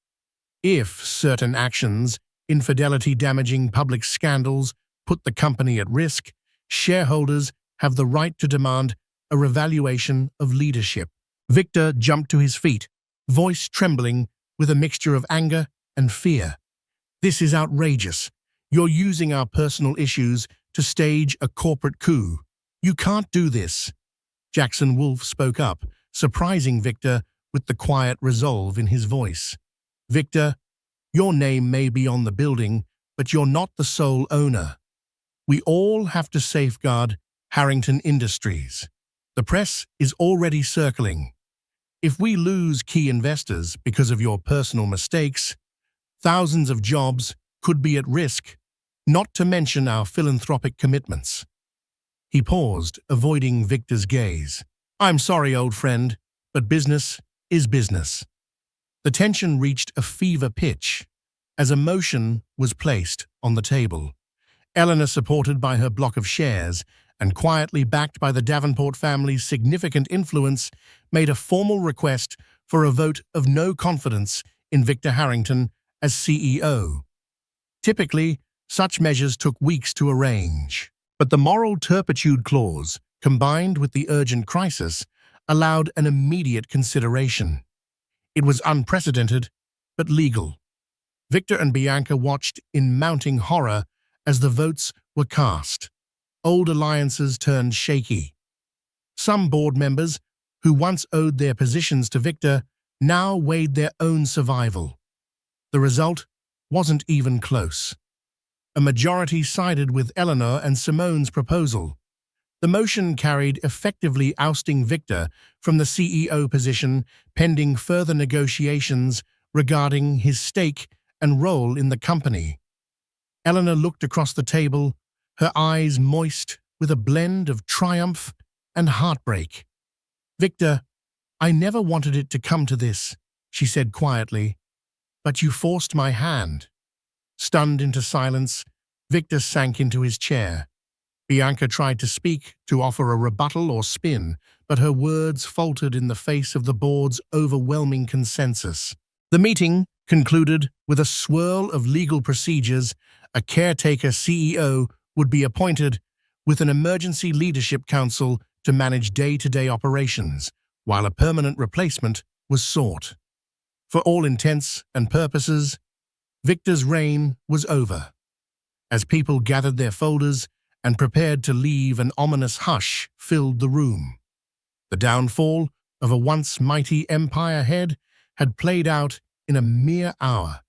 If certain actions, infidelity-damaging public scandals, put the company at risk, shareholders have the right to demand a revaluation of leadership." Victor jumped to his feet, voice trembling with a mixture of anger and fear. "This is outrageous. You're using our personal issues to stage a corporate coup. You can't do this." Jackson Wolfe spoke up, surprising Victor with the quiet resolve in his voice. "Victor, your name may be on the building, but you're not the sole owner. We all have to safeguard Harrington Industries. The press is already circling. If we lose key investors because of your personal mistakes, thousands of jobs could be at risk, not to mention our philanthropic commitments." He paused, avoiding Victor's gaze. "I'm sorry, old friend, but business is business." The tension reached a fever pitch as a motion was placed on the table. Eleanor, supported by her block of shares and quietly backed by the Davenport family's significant influence, made a formal request for a vote of no confidence in Victor Harrington as CEO. Typically, such measures took weeks to arrange. But the moral turpitude clause, combined with the urgent crisis, allowed an immediate consideration. It was unprecedented, but legal. Victor and Bianca watched in mounting horror as the votes were cast. Old alliances turned shaky. Some board members, who once owed their positions to Victor, now weighed their own survival. The result wasn't even close. A majority sided with Eleanor and Simone's proposal. The motion carried, effectively ousting Victor from the CEO position pending further negotiations regarding his stake and role in the company. Eleanor looked across the table, her eyes moist with a blend of triumph and heartbreak. "Victor, I never wanted it to come to this," she said quietly, "but you forced my hand." Stunned into silence, Victor sank into his chair. Bianca tried to speak, to offer a rebuttal or spin, but her words faltered in the face of the board's overwhelming consensus. The meeting concluded with a swirl of legal procedures. A caretaker CEO would be appointed, with an emergency leadership council to manage day-to-day operations, while a permanent replacement was sought. For all intents and purposes, Victor's reign was over. As people gathered their folders and prepared to leave, an ominous hush filled the room. The downfall of a once mighty empire head had played out in a mere hour.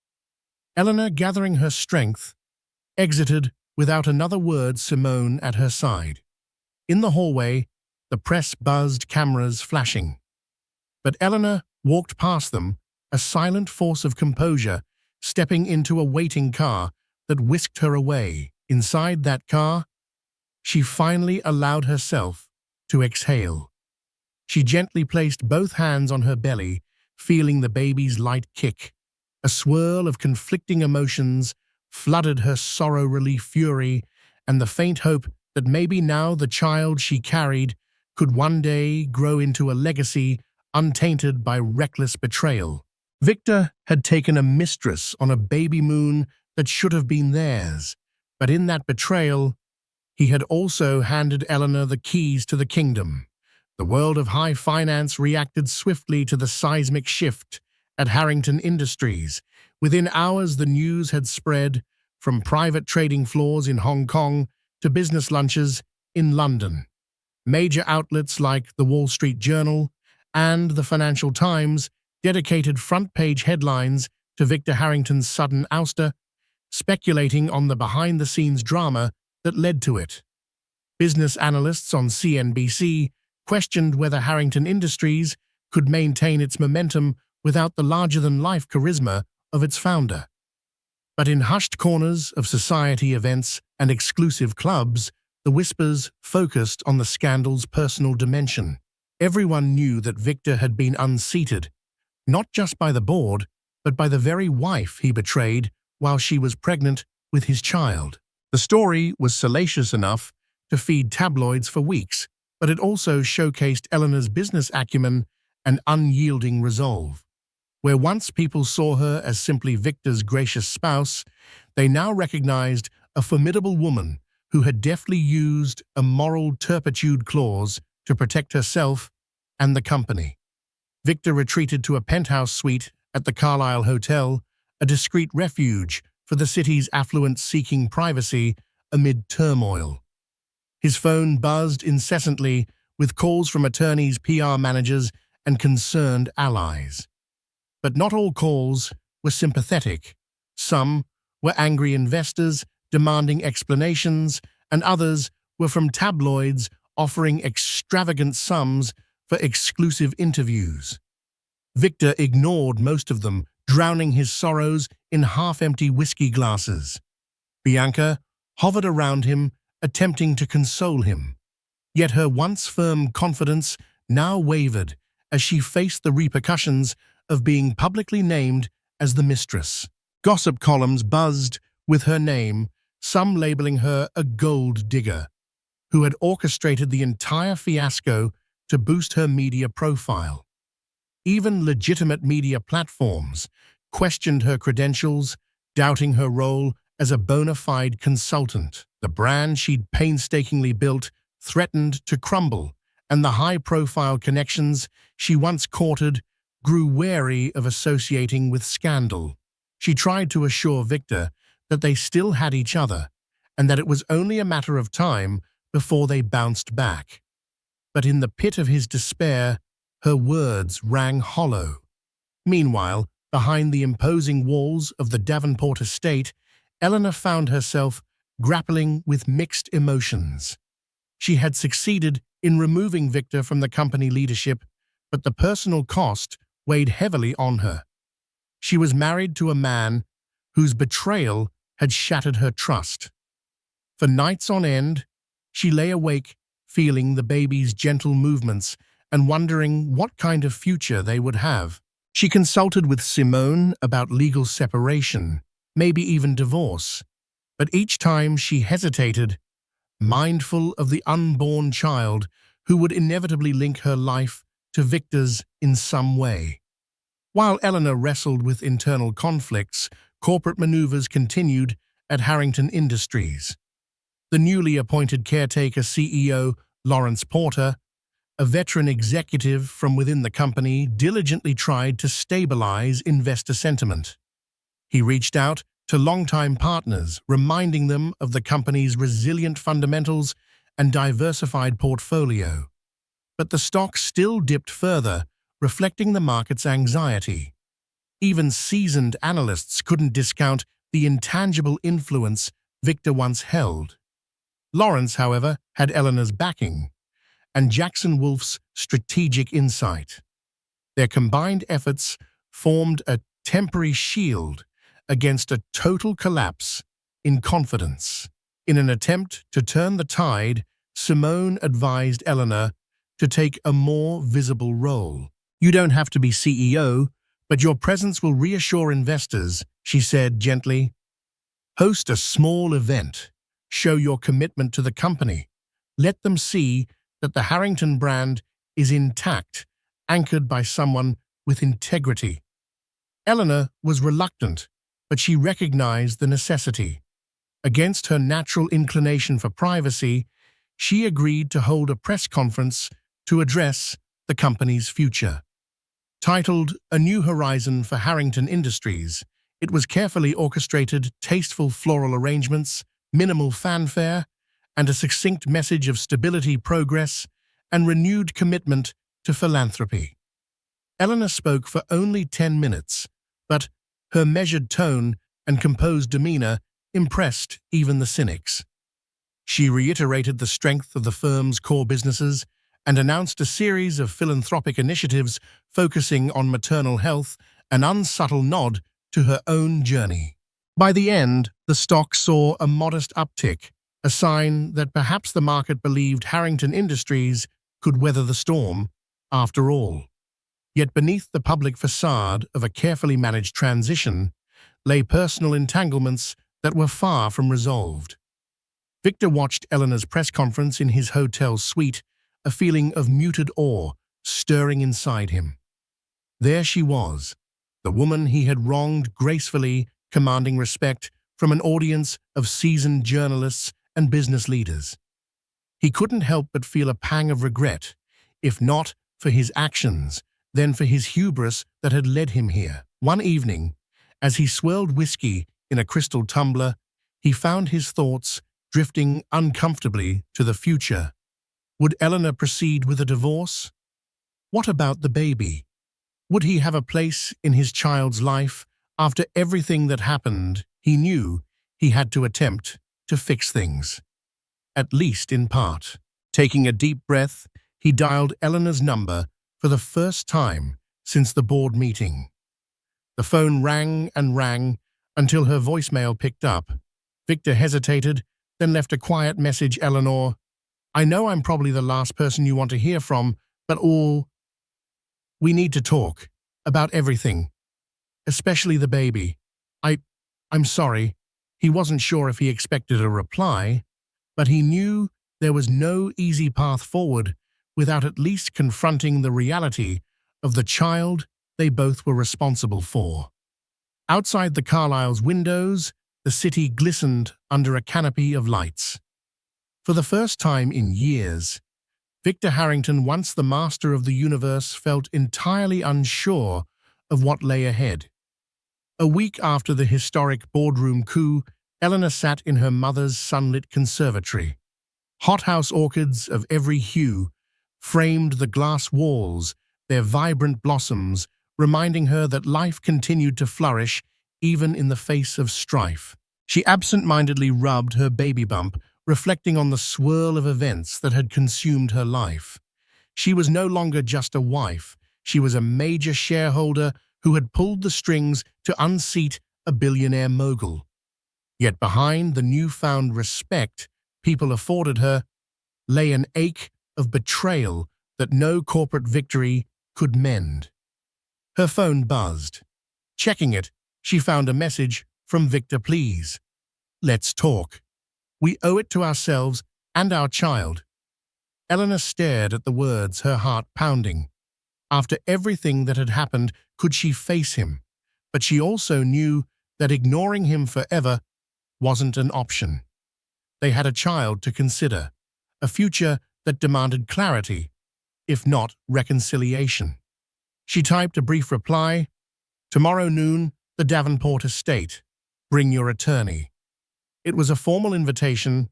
Eleanor, gathering her strength, exited without another word, Simone at her side. In the hallway, the press buzzed, cameras flashing. But Eleanor walked past them, a silent force of composure, stepping into a waiting car that whisked her away. Inside that car, she finally allowed herself to exhale. She gently placed both hands on her belly, feeling the baby's light kick. A swirl of conflicting emotions flooded her: sorrow, relief, fury, and the faint hope that maybe now the child she carried could one day grow into a legacy untainted by reckless betrayal. Victor had taken a mistress on a Babymoon that should have been theirs, but in that betrayal, he had also handed Eleanor the keys to the kingdom. The world of high finance reacted swiftly to the seismic shift at Harrington Industries. Within hours, the news had spread, from private trading floors in Hong Kong to business lunches in London. Major outlets like the Wall Street Journal and the Financial Times dedicated front-page headlines to Victor Harrington's sudden ouster, speculating on the behind-the-scenes drama that led to it. Business analysts on CNBC questioned whether Harrington Industries could maintain its momentum without the larger-than-life charisma of its founder. But in hushed corners of society events and exclusive clubs, the whispers focused on the scandal's personal dimension. Everyone knew that Victor had been unseated, not just by the board, but by the very wife he betrayed while she was pregnant with his child. The story was salacious enough to feed tabloids for weeks, but it also showcased Eleanor's business acumen and unyielding resolve. Where once people saw her as simply Victor's gracious spouse, they now recognized a formidable woman who had deftly used a moral turpitude clause to protect herself and the company. Victor retreated to a penthouse suite at the Carlisle Hotel, a discreet refuge for the city's affluent seeking privacy amid turmoil. His phone buzzed incessantly with calls from attorneys, PR managers, and concerned allies. But not all calls were sympathetic. Some were angry investors demanding explanations, and others were from tabloids offering extravagant sums for exclusive interviews. Victor ignored most of them, drowning his sorrows in half-empty whiskey glasses. Bianca hovered around him, attempting to console him. Yet her once firm confidence now wavered as she faced the repercussions of being publicly named as the Mistress. Gossip columns buzzed with her name, some labeling her a gold digger, who had orchestrated the entire fiasco to boost her media profile. Even legitimate media platforms questioned her credentials, doubting her role as a bona fide consultant. The brand she'd painstakingly built threatened to crumble, and the high-profile connections she once courted grew wary of associating with scandal. She tried to assure Victor that they still had each other, and that it was only a matter of time before they bounced back. But in the pit of his despair, her words rang hollow. Meanwhile, behind the imposing walls of the Davenport estate, Eleanor found herself grappling with mixed emotions. She had succeeded in removing Victor from the company leadership, but the personal cost weighed heavily on her. She was married to a man whose betrayal had shattered her trust. For nights on end, she lay awake, feeling the baby's gentle movements and wondering what kind of future they would have. She consulted with Simone about legal separation, maybe even divorce, but each time she hesitated, mindful of the unborn child who would inevitably link her life to Victor's in some way. While Eleanor wrestled with internal conflicts, corporate maneuvers continued at Harrington Industries. The newly appointed caretaker CEO, Lawrence Porter, a veteran executive from within the company, diligently tried to stabilize investor sentiment. He reached out to longtime partners, reminding them of the company's resilient fundamentals and diversified portfolio. But the stock still dipped further, reflecting the market's anxiety. Even seasoned analysts couldn't discount the intangible influence Victor once held. Lawrence, however, had Eleanor's backing, and Jackson Wolfe's strategic insight. Their combined efforts formed a temporary shield against a total collapse in confidence. In an attempt to turn the tide, Simone advised Eleanor to take a more visible role. "You don't have to be CEO, but your presence will reassure investors," she said gently. "Host a small event. Show your commitment to the company. Let them see that the Harrington brand is intact, anchored by someone with integrity." Eleanor was reluctant, but she recognized the necessity. Against her natural inclination for privacy, she agreed to hold a press conference to address the company's future. Titled "A New Horizon for Harrington Industries," it was carefully orchestrated, tasteful floral arrangements, minimal fanfare, and a succinct message of stability, progress, and renewed commitment to philanthropy. Eleanor spoke for only 10 minutes, but her measured tone and composed demeanor impressed even the cynics. She reiterated the strength of the firm's core businesses and announced a series of philanthropic initiatives focusing on maternal health, an unsubtle nod to her own journey. By the end, the stock saw a modest uptick, a sign that perhaps the market believed Harrington Industries could weather the storm, after all. Yet beneath the public facade of a carefully managed transition lay personal entanglements that were far from resolved. Victor watched Eleanor's press conference in his hotel suite, a feeling of muted awe stirring inside him. There she was, the woman he had wronged gracefully, commanding respect from an audience of seasoned journalists and business leaders. He couldn't help but feel a pang of regret, if not for his actions, than for his hubris that had led him here. One evening, as he swirled whiskey in a crystal tumbler, he found his thoughts drifting uncomfortably to the future. Would Eleanor proceed with a divorce? What about the baby? Would he have a place in his child's life? After everything that happened, he knew he had to attempt to fix things, at least in part. Taking a deep breath, he dialed Eleanor's number for the first time since the board meeting. The phone rang and rang until her voicemail picked up. Victor hesitated, then left a quiet message. Eleanor, I know I'm probably the last person you want to hear from, but we need to talk about everything, especially the baby. I'm sorry. He wasn't sure if he expected a reply, but he knew there was no easy path forward without at least confronting the reality of the child they both were responsible for. Outside the Carlyle's windows, the city glistened under a canopy of lights. For the first time in years, Victor Harrington, once the master of the universe, felt entirely unsure of what lay ahead. A week after the historic boardroom coup, Eleanor sat in her mother's sunlit conservatory. Hothouse orchids of every hue framed the glass walls, their vibrant blossoms reminding her that life continued to flourish even in the face of strife. She absent-mindedly rubbed her baby bump, reflecting on the swirl of events that had consumed her life. She was no longer just a wife. She was a major shareholder who had pulled the strings to unseat a billionaire mogul. Yet behind the newfound respect people afforded her lay an ache of betrayal that no corporate victory could mend. Her phone buzzed. Checking it, she found a message from Victor. Please, let's talk. We owe it to ourselves and our child. Eleanor stared at the words, her heart pounding. After everything that had happened, could she face him? But she also knew that ignoring him forever wasn't an option. They had a child to consider, a future that demanded clarity, if not reconciliation. She typed a brief reply, "Tomorrow noon, the Davenport estate. Bring your attorney." It was a formal invitation,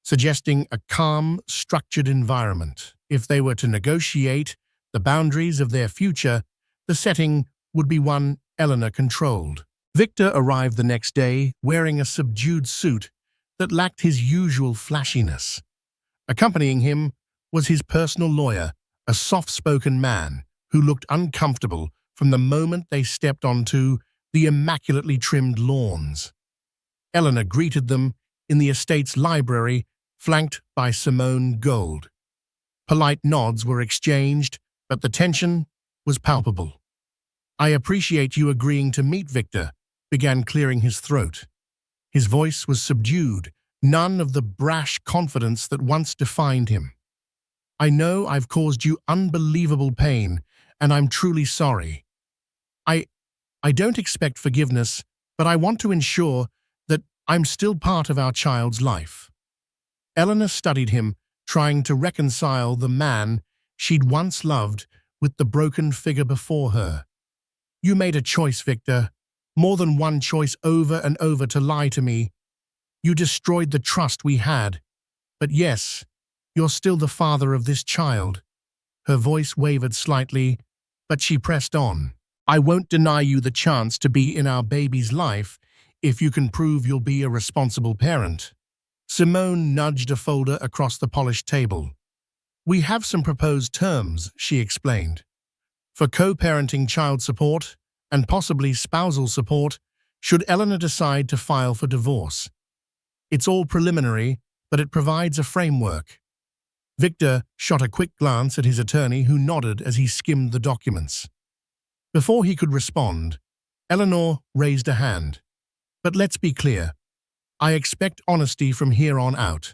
suggesting a calm, structured environment. If they were to negotiate the boundaries of their future, the setting would be one Eleanor controlled. Victor arrived the next day wearing a subdued suit that lacked his usual flashiness. Accompanying him was his personal lawyer, a soft-spoken man who looked uncomfortable from the moment they stepped onto the immaculately trimmed lawns. Eleanor greeted them in the estate's library, flanked by Simone Gold. Polite nods were exchanged, but the tension was palpable. "I appreciate you agreeing to meet," Victor began, clearing his throat. His voice was subdued, none of the brash confidence that once defined him. "I know I've caused you unbelievable pain, and I'm truly sorry. I don't expect forgiveness, but I want to ensure that I'm still part of our child's life." Eleanor studied him, trying to reconcile the man she'd once loved with the broken figure before her. "You made a choice, Victor, more than one choice, over and over, to lie to me. You destroyed the trust we had. But yes, you're still the father of this child." Her voice wavered slightly, but she pressed on. "I won't deny you the chance to be in our baby's life if you can prove you'll be a responsible parent." Simone nudged a folder across the polished table. "We have some proposed terms," she explained. "For co-parenting, child support, and possibly spousal support, should Eleanor decide to file for divorce. It's all preliminary, but it provides a framework." Victor shot a quick glance at his attorney, who nodded as he skimmed the documents. Before he could respond, Eleanor raised a hand. "But let's be clear. I expect honesty from here on out.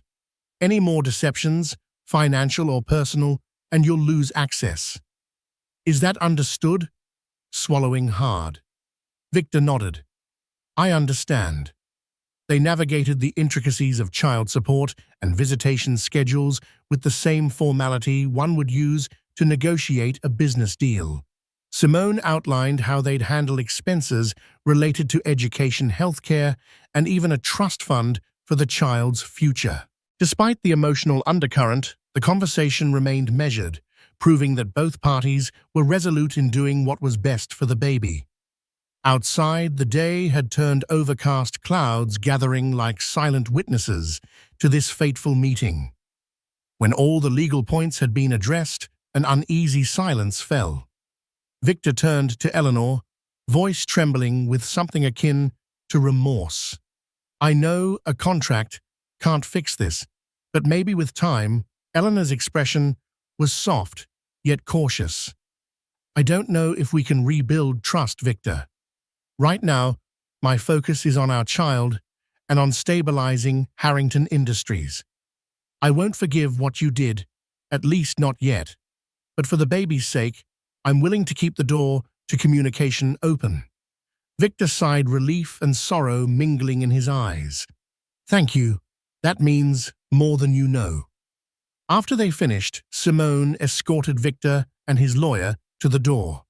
Any more deceptions, financial or personal, and you'll lose access. Is that understood?" Swallowing hard, Victor nodded. "I understand." They navigated the intricacies of child support and visitation schedules with the same formality one would use to negotiate a business deal. Simone outlined how they'd handle expenses related to education, healthcare, and even a trust fund for the child's future. Despite the emotional undercurrent, the conversation remained measured, proving that both parties were resolute in doing what was best for the baby. Outside, the day had turned overcast clouds gathering like silent witnesses to this fateful meeting. When all the legal points had been addressed, an uneasy silence fell. Victor turned to Eleanor, voice trembling with something akin to remorse. "I know a contract can't fix this, but maybe with time." Eleanor's expression was soft, yet cautious. "I don't know if we can rebuild trust, Victor. Right now, my focus is on our child and on stabilizing Harrington Industries. I won't forgive what you did, at least not yet. But for the baby's sake, I'm willing to keep the door to communication open." Victor sighed, relief and sorrow mingling in his eyes. "Thank you. That means more than you know." After they finished, Simone escorted Victor and his lawyer to the door.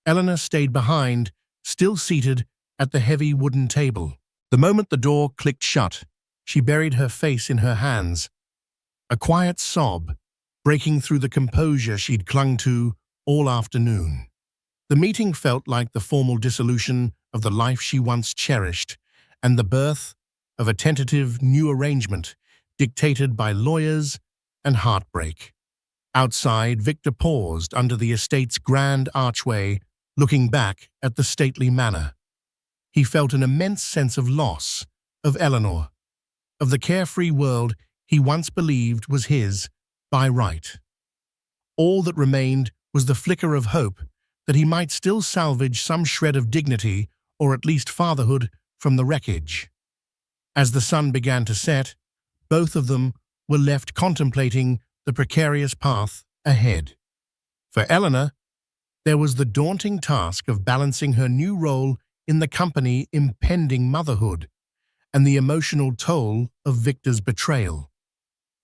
Eleanor stayed behind, still seated at the heavy wooden table. The moment the door clicked shut, she buried her face in her hands, a quiet sob breaking through the composure she'd clung to all afternoon. The meeting felt like the formal dissolution of the life she once cherished and the birth of a tentative new arrangement dictated by lawyers and heartbreak. Outside, Victor paused under the estate's grand archway, looking back at the stately manor. He felt an immense sense of loss, of Eleanor, of the carefree world he once believed was his by right. All that remained was the flicker of hope that he might still salvage some shred of dignity or at least fatherhood from the wreckage. As the sun began to set, both of them were left contemplating the precarious path ahead. For Eleanor, there was the daunting task of balancing her new role in the company, impending motherhood, and the emotional toll of Victor's betrayal.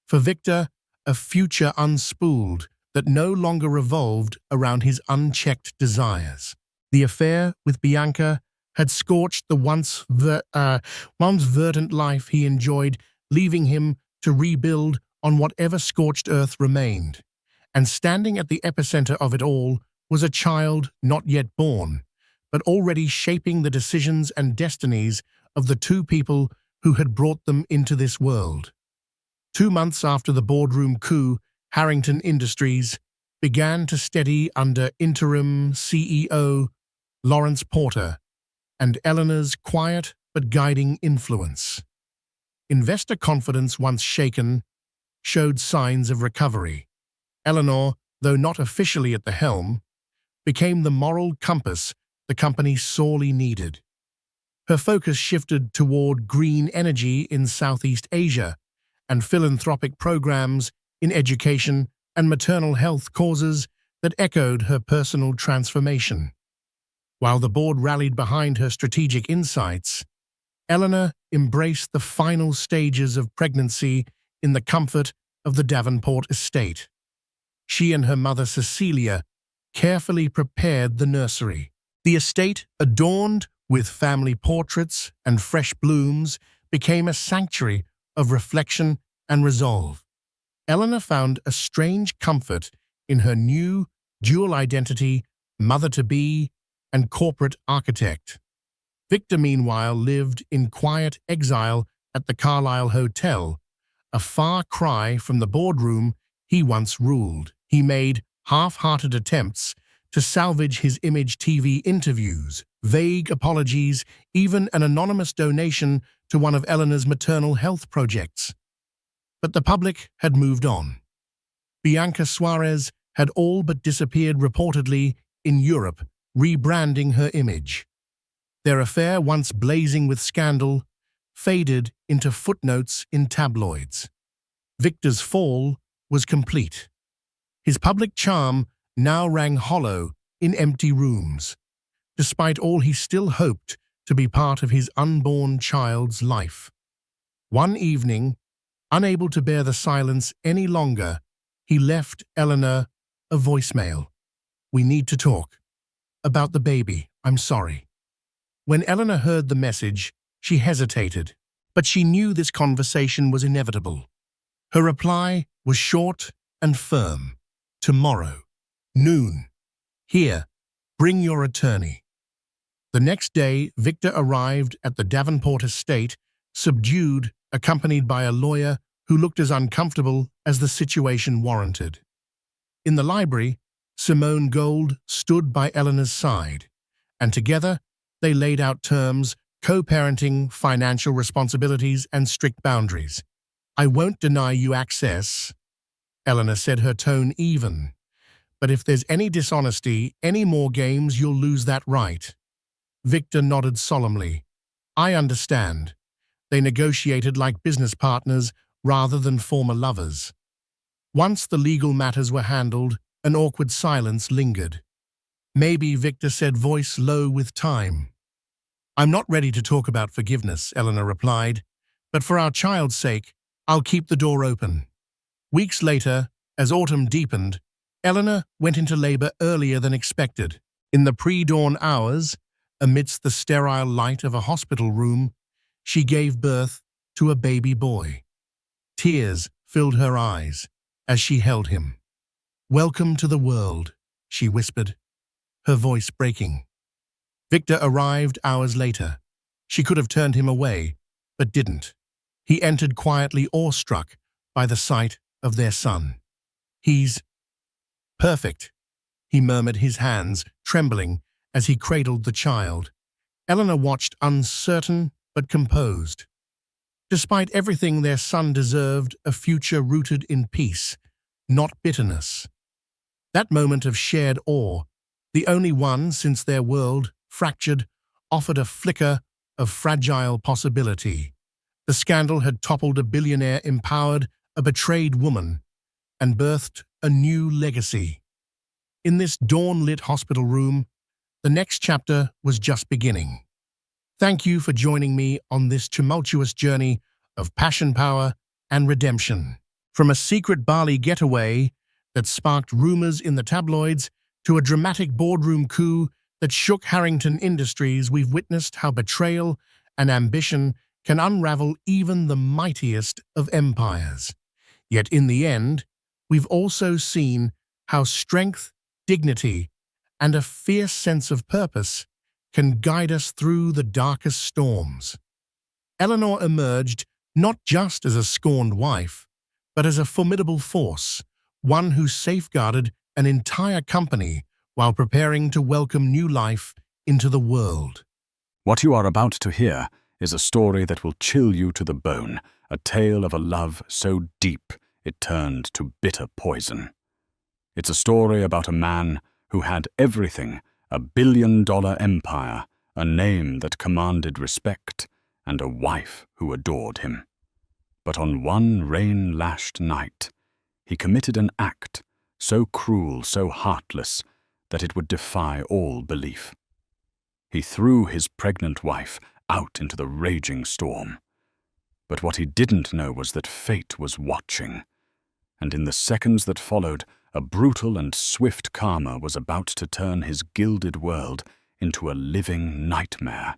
For Victor, a future unspooled that no longer revolved around his unchecked desires. The affair with Bianca had scorched the once verdant life he enjoyed, leaving him to rebuild on whatever scorched earth remained. And standing at the epicenter of it all was a child not yet born, but already shaping the decisions and destinies of the two people who had brought them into this world. 2 months after the boardroom coup, Harrington Industries began to steady under interim CEO Lawrence Porter and Eleanor's quiet but guiding influence. Investor confidence, once shaken, showed signs of recovery. Eleanor, though not officially at the helm, became the moral compass the company sorely needed. Her focus shifted toward green energy in Southeast Asia and philanthropic programs in education and maternal health causes that echoed her personal transformation. While the board rallied behind her strategic insights, Eleanor embraced the final stages of pregnancy in the comfort of the Davenport estate. She and her mother Cecilia carefully prepared the nursery. The estate, adorned with family portraits and fresh blooms, became a sanctuary of reflection and resolve. Eleanor found a strange comfort in her new dual identity, mother-to-be and corporate architect. Victor, meanwhile, lived in quiet exile at the Carlisle Hotel, a far cry from the boardroom he once ruled. He made half-hearted attempts to salvage his image, TV interviews, vague apologies, even an anonymous donation to one of Eleanor's maternal health projects. But the public had moved on. Bianca Suarez had all but disappeared, reportedly in Europe, rebranding her image. Their affair, once blazing with scandal, faded into footnotes in tabloids. Victor's fall was complete. His public charm now rang hollow in empty rooms. Despite all, he still hoped to be part of his unborn child's life. One evening, unable to bear the silence any longer, he left Eleanor a voicemail. "We need to talk. about the baby. I'm sorry." When Eleanor heard the message, she hesitated, but she knew this conversation was inevitable. Her reply was short and firm. "Tomorrow, noon. Here, bring your attorney." The next day, Victor arrived at the Davenport estate, subdued, accompanied by a lawyer who looked as uncomfortable as the situation warranted. In the library, Simone Gold stood by Eleanor's side, and together they laid out terms, co-parenting, financial responsibilities, and strict boundaries. "I won't deny you access," Eleanor said, her tone even. "But if there's any dishonesty, any more games, you'll lose that right." Victor nodded solemnly. "I understand." They negotiated like business partners rather than former lovers. Once the legal matters were handled, an awkward silence lingered. "Maybe," Victor said, voice low with time. "I'm not ready to talk about forgiveness," Eleanor replied, "but for our child's sake, I'll keep the door open." Weeks later, as autumn deepened, Eleanor went into labor earlier than expected. In the pre-dawn hours, amidst the sterile light of a hospital room, she gave birth to a baby boy. Tears filled her eyes as she held him. "Welcome to the world," she whispered, her voice breaking. Victor arrived hours later. She could have turned him away, but didn't. He entered quietly, awestruck by the sight of their son. "He's perfect," he murmured, his hands trembling as he cradled the child. Eleanor watched, uncertain but composed. Despite everything, their son deserved a future rooted in peace, not bitterness. That moment of shared awe, the only one since their world, fractured, offered a flicker of fragile possibility. The scandal had toppled a billionaire, empowered a betrayed woman, and birthed a new legacy. In this dawn-lit hospital room, the next chapter was just beginning. Thank you for joining me on this tumultuous journey of passion, power, and redemption. From a secret Bali getaway that sparked rumors in the tabloids to a dramatic boardroom coup that shook Harrington Industries, we've witnessed how betrayal and ambition can unravel even the mightiest of empires. Yet in the end, we've also seen how strength, dignity, and a fierce sense of purpose can guide us through the darkest storms. Eleanor emerged not just as a scorned wife, but as a formidable force, one who safeguarded an entire company while preparing to welcome new life into the world. What you are about to hear is a story that will chill you to the bone, a tale of a love so deep it turned to bitter poison. It's a story about a man who had everything: a billion-dollar empire, a name that commanded respect, and a wife who adored him. But on one rain-lashed night, he committed an act so cruel, so heartless, that it would defy all belief. He threw his pregnant wife out into the raging storm. But what he didn't know was that fate was watching, and in the seconds that followed, a brutal and swift karma was about to turn his gilded world into a living nightmare.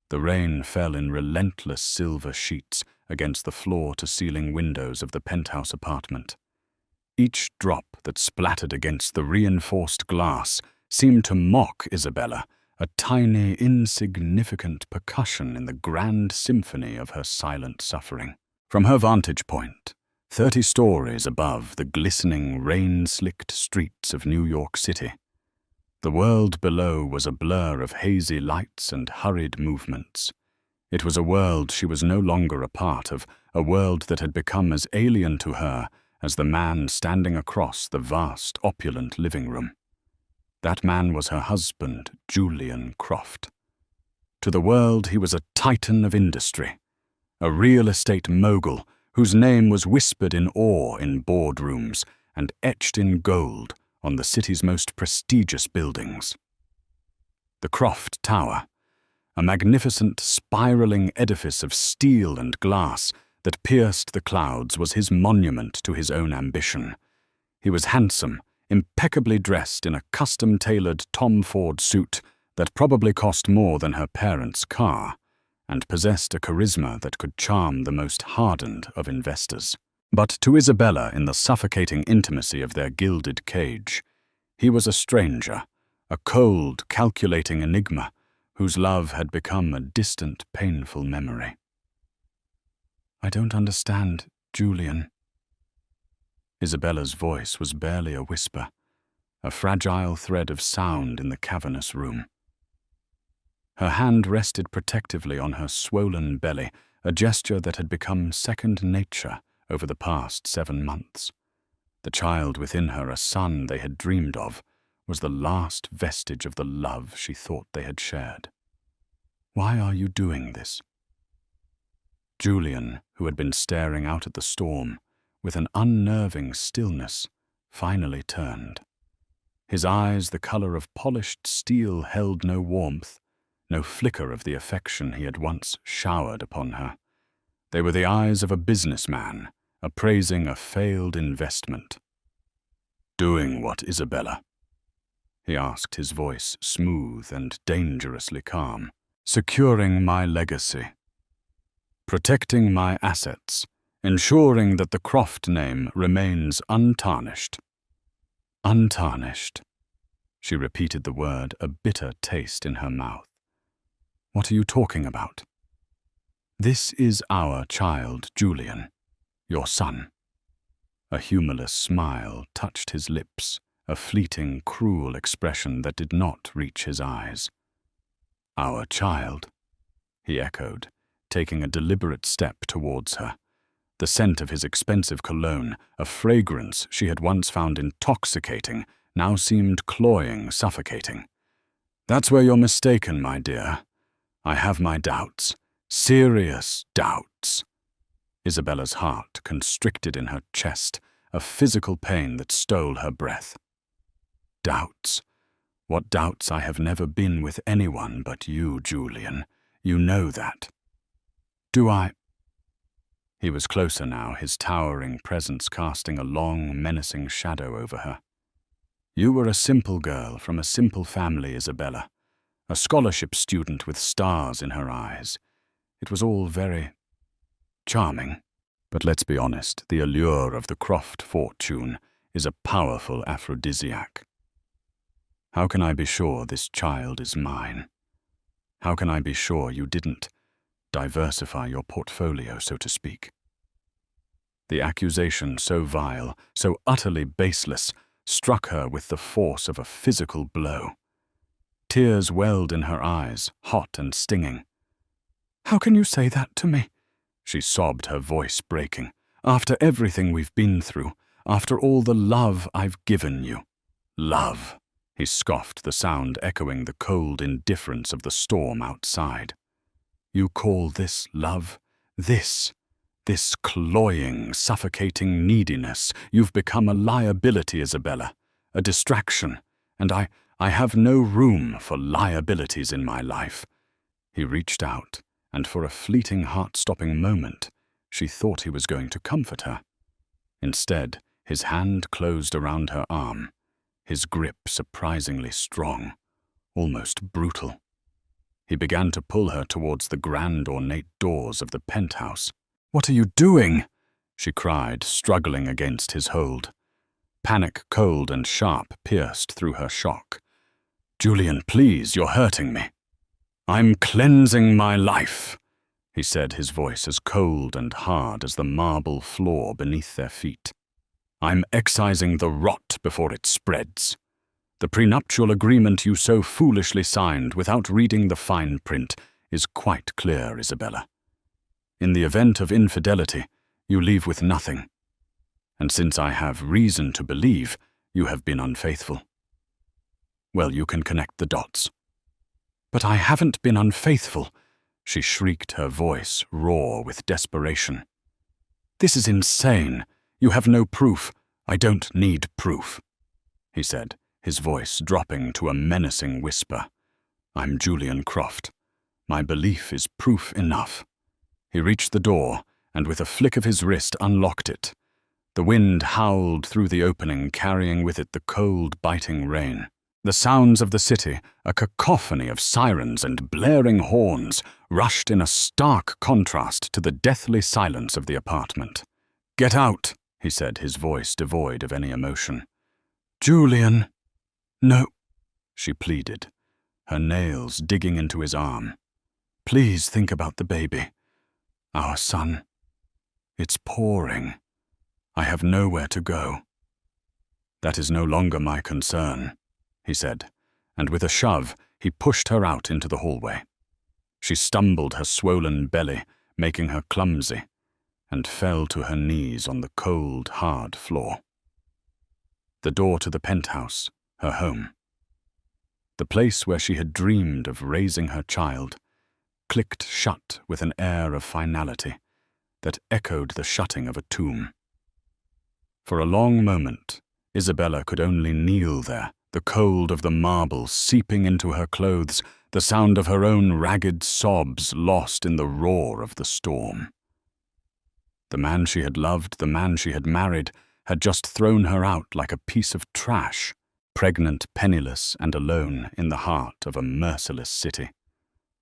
The rain fell in relentless silver sheets against the floor-to-ceiling windows of the penthouse apartment. Each drop that splattered against the reinforced glass seemed to mock Isabella, a tiny, insignificant percussion in the grand symphony of her silent suffering. From her vantage point, 30 stories above the glistening, rain-slicked streets of New York City, the world below was a blur of hazy lights and hurried movements. It was a world she was no longer a part of, a world that had become as alien to her as the man standing across the vast, opulent living room. That man was her husband, Julian Croft. To the world, he was a titan of industry, a real estate mogul whose name was whispered in awe in boardrooms and etched in gold on the city's most prestigious buildings. The Croft Tower, a magnificent spiraling edifice of steel and glass that pierced the clouds, was his monument to his own ambition. He was handsome, impeccably dressed in a custom-tailored Tom Ford suit that probably cost more than her parents' car, and possessed a charisma that could charm the most hardened of investors. But to Isabella, in the suffocating intimacy of their gilded cage, he was a stranger, a cold, calculating enigma whose love had become a distant, painful memory. "I don't understand, Julian." Isabella's voice was barely a whisper, a fragile thread of sound in the cavernous room. Her hand rested protectively on her swollen belly, a gesture that had become second nature over the past 7 months. The child within her, a son they had dreamed of, was the last vestige of the love she thought they had shared. "Why are you doing this?" Julian, who had been staring out at the storm with an unnerving stillness, finally turned. His eyes, the color of polished steel, held no warmth, no flicker of the affection he had once showered upon her. They were the eyes of a businessman, appraising a failed investment. "Doing what, Isabella?" he asked, his voice smooth and dangerously calm. "Securing my legacy. Protecting my assets, ensuring that the Croft name remains untarnished." "Untarnished," she repeated the word, a bitter taste in her mouth. "What are you talking about?" "This is our child, Julian, your son." A humorless smile touched his lips, a fleeting, cruel expression that did not reach his eyes. "Our child," he echoed, taking a deliberate step towards her. The scent of his expensive cologne, a fragrance she had once found intoxicating, now seemed cloying, suffocating. "That's where you're mistaken, my dear. I have my doubts, serious doubts." Isabella's heart constricted in her chest, a physical pain that stole her breath. "Doubts? What doubts? I have never been with anyone but you, Julian. You know that." "Do I?" He was closer now, his towering presence casting a long, menacing shadow over her. "You were a simple girl from a simple family, Isabella. A scholarship student with stars in her eyes. It was all very charming. But let's be honest, the allure of the Croft fortune is a powerful aphrodisiac. How can I be sure this child is mine? How can I be sure you didn't diversify your portfolio, so to speak?" The accusation, so vile, so utterly baseless, struck her with the force of a physical blow. Tears welled in her eyes, hot and stinging. "How can you say that to me?" she sobbed, her voice breaking. "After everything we've been through, after all the love I've given you." "Love," he scoffed, the sound echoing the cold indifference of the storm outside. "You call this love? This cloying, suffocating neediness. You've become a liability, Isabella, a distraction, and I have no room for liabilities in my life." He reached out, and for a fleeting, heart-stopping moment, she thought he was going to comfort her. Instead, his hand closed around her arm, his grip surprisingly strong, almost brutal. He began to pull her towards the grand, ornate doors of the penthouse. "What are you doing?" she cried, struggling against his hold. Panic, cold and sharp, pierced through her shock. "Julian, please, you're hurting me." "I'm cleansing my life," he said, his voice as cold and hard as the marble floor beneath their feet. "I'm excising the rot before it spreads. The prenuptial agreement you so foolishly signed without reading the fine print is quite clear, Isabella. In the event of infidelity, you leave with nothing. And since I have reason to believe you have been unfaithful, well, you can connect the dots." "But I haven't been unfaithful," she shrieked, her voice raw with desperation. "This is insane. You have no proof." "I don't need proof," he said, his voice dropping to a menacing whisper. "I'm Julian Croft. My belief is proof enough." He reached the door, and with a flick of his wrist unlocked it. The wind howled through the opening, carrying with it the cold, biting rain. The sounds of the city, a cacophony of sirens and blaring horns, rushed in a stark contrast to the deathly silence of the apartment. "Get out," he said, his voice devoid of any emotion. "Julian." "No," she pleaded, her nails digging into his arm. "Please think about the baby. Our son. It's pouring. I have nowhere to go." "That is no longer my concern," he said, and with a shove, he pushed her out into the hallway. She stumbled her swollen belly, making her clumsy, and fell to her knees on the cold, hard floor. The door to the penthouse, her home, the place where she had dreamed of raising her child, clicked shut with an air of finality that echoed the shutting of a tomb. For a long moment, Isabella could only kneel there, the cold of the marble seeping into her clothes, the sound of her own ragged sobs lost in the roar of the storm. The man she had loved, the man she had married, had just thrown her out like a piece of trash, pregnant, penniless, and alone in the heart of a merciless city.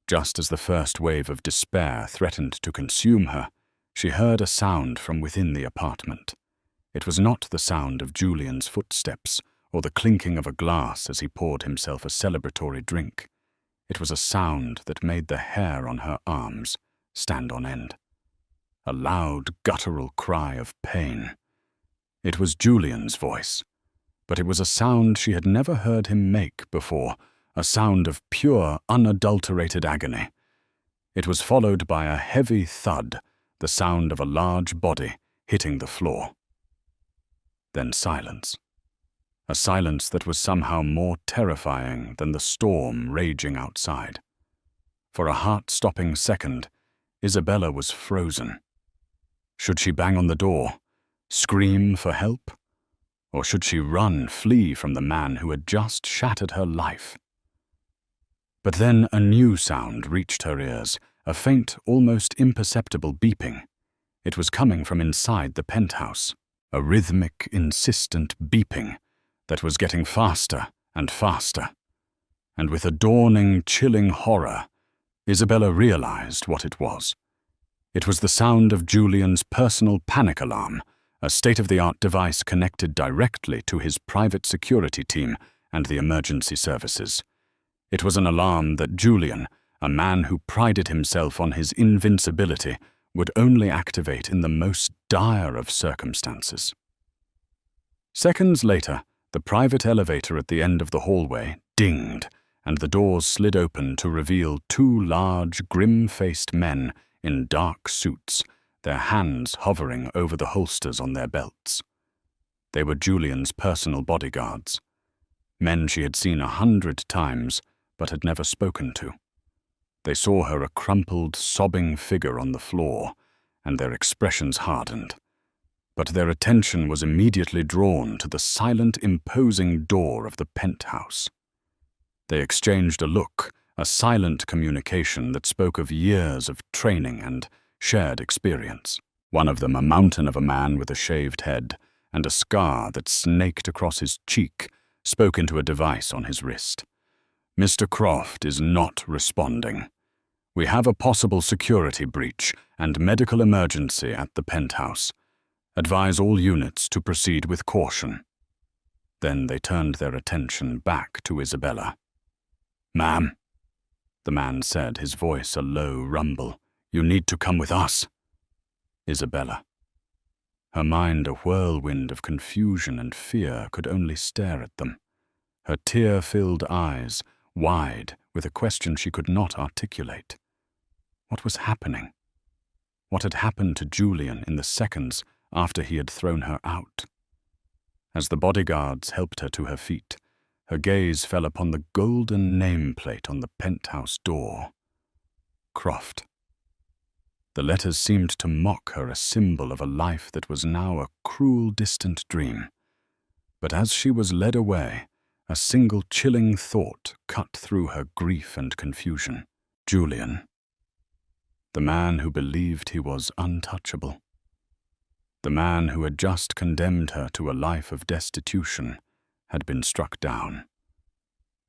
Just as the first wave of despair threatened to consume her, she heard a sound from within the apartment. It was not the sound of Julian's footsteps or the clinking of a glass as he poured himself a celebratory drink. It was a sound that made the hair on her arms stand on end. A loud, guttural cry of pain. It was Julian's voice, but it was a sound she had never heard him make before, a sound of pure, unadulterated agony. It was followed by a heavy thud, the sound of a large body hitting the floor. Then silence. A silence that was somehow more terrifying than the storm raging outside. For a heart-stopping second, Isabella was frozen. Should she bang on the door, scream for help? Or should she run, flee from the man who had just shattered her life? But then a new sound reached her ears, a faint, almost imperceptible beeping. It was coming from inside the penthouse, a rhythmic, insistent beeping that was getting faster and faster. And with a dawning, chilling horror, Isabella realized what it was. It was the sound of Julian's personal panic alarm, a state-of-the-art device connected directly to his private security team and the emergency services. It was an alarm that Julian, a man who prided himself on his invincibility, would only activate in the most dire of circumstances. Seconds later, the private elevator at the end of the hallway dinged, and the doors slid open to reveal two large, grim-faced men in dark suits, their hands hovering over the holsters on their belts. They were Julian's personal bodyguards, men she had seen 100 times but had never spoken to. They saw her a crumpled, sobbing figure on the floor, and their expressions hardened. But their attention was immediately drawn to the silent, imposing door of the penthouse. They exchanged a look, a silent communication that spoke of years of training and shared experience. One of them a mountain of a man with a shaved head, and a scar that snaked across his cheek spoke into a device on his wrist. "Mr. Croft is not responding. We have a possible security breach and medical emergency at the penthouse. Advise all units to proceed with caution." Then they turned their attention back to Isabella. "Ma'am," the man said, his voice a low rumble, "you need to come with us." Isabella. Her mind a whirlwind of confusion and fear, could only stare at them. Her tear-filled eyes wide with a question she could not articulate. What was happening? What had happened to Julian in the seconds after he had thrown her out? As the bodyguards helped her to her feet, her gaze fell upon the golden nameplate on the penthouse door. Croft. The letters seemed to mock her, a symbol of a life that was now a cruel, distant dream. But as she was led away, a single chilling thought cut through her grief and confusion. Julian. The man who believed he was untouchable. The man who had just condemned her to a life of destitution had been struck down.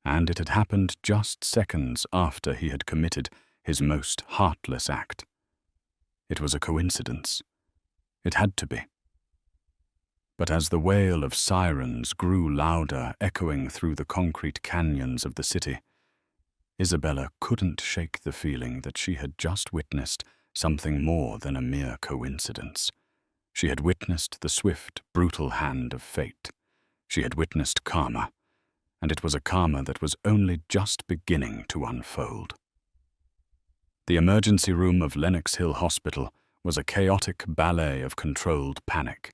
And it had happened just seconds after he had committed his most heartless act. It was a coincidence. It had to be. But as the wail of sirens grew louder, echoing through the concrete canyons of the city, Isabella couldn't shake the feeling that she had just witnessed something more than a mere coincidence. She had witnessed the swift, brutal hand of fate. She had witnessed karma, and it was a karma that was only just beginning to unfold. The emergency room of Lenox Hill Hospital was a chaotic ballet of controlled panic.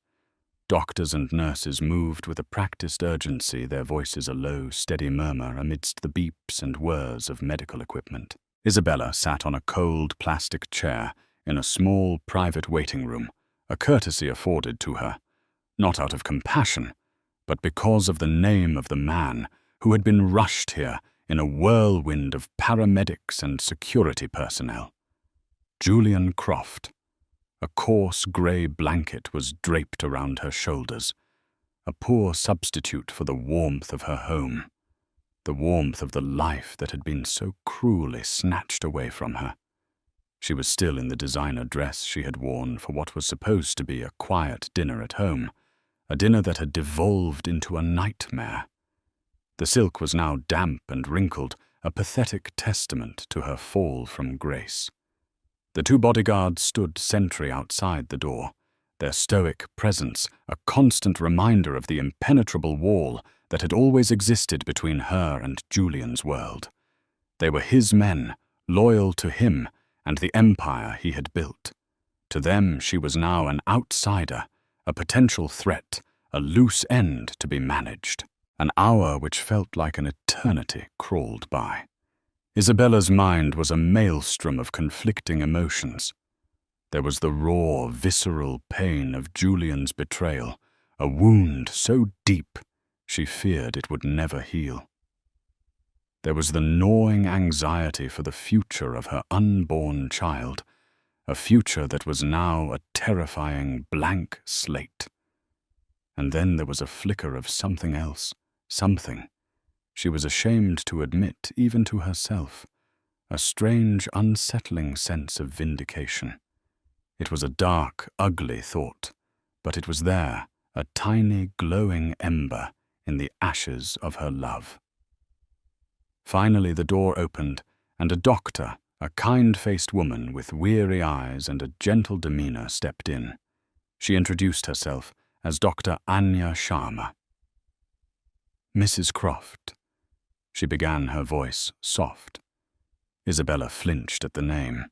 Doctors and nurses moved with a practiced urgency, their voices a low, steady murmur amidst the beeps and whirs of medical equipment. Isabella sat on a cold plastic chair in a small private waiting room, a courtesy afforded to her, not out of compassion, but because of the name of the man who had been rushed here in a whirlwind of paramedics and security personnel. Julian Croft. A coarse grey blanket was draped around her shoulders, a poor substitute for the warmth of her home, the warmth of the life that had been so cruelly snatched away from her. She was still in the designer dress she had worn for what was supposed to be a quiet dinner at home, a dinner that had devolved into a nightmare. The silk was now damp and wrinkled, a pathetic testament to her fall from grace. The two bodyguards stood sentry outside the door, their stoic presence a constant reminder of the impenetrable wall that had always existed between her and Julian's world. They were his men, loyal to him and the empire he had built. To them she was now an outsider, a potential threat, a loose end to be managed. An hour which felt like an eternity crawled by. Isabella's mind was a maelstrom of conflicting emotions. There was the raw, visceral pain of Julian's betrayal, a wound so deep she feared it would never heal. There was the gnawing anxiety for the future of her unborn child, a future that was now a terrifying blank slate. And then there was a flicker of something else, something she was ashamed to admit even to herself, a strange, unsettling sense of vindication. It was a dark, ugly thought, but it was there, a tiny, glowing ember in the ashes of her love. Finally the door opened, and a doctor, a kind-faced woman with weary eyes and a gentle demeanor, stepped in. She introduced herself as Dr. Anya Sharma. "Mrs. Croft," she began, her voice soft. Isabella flinched at the name.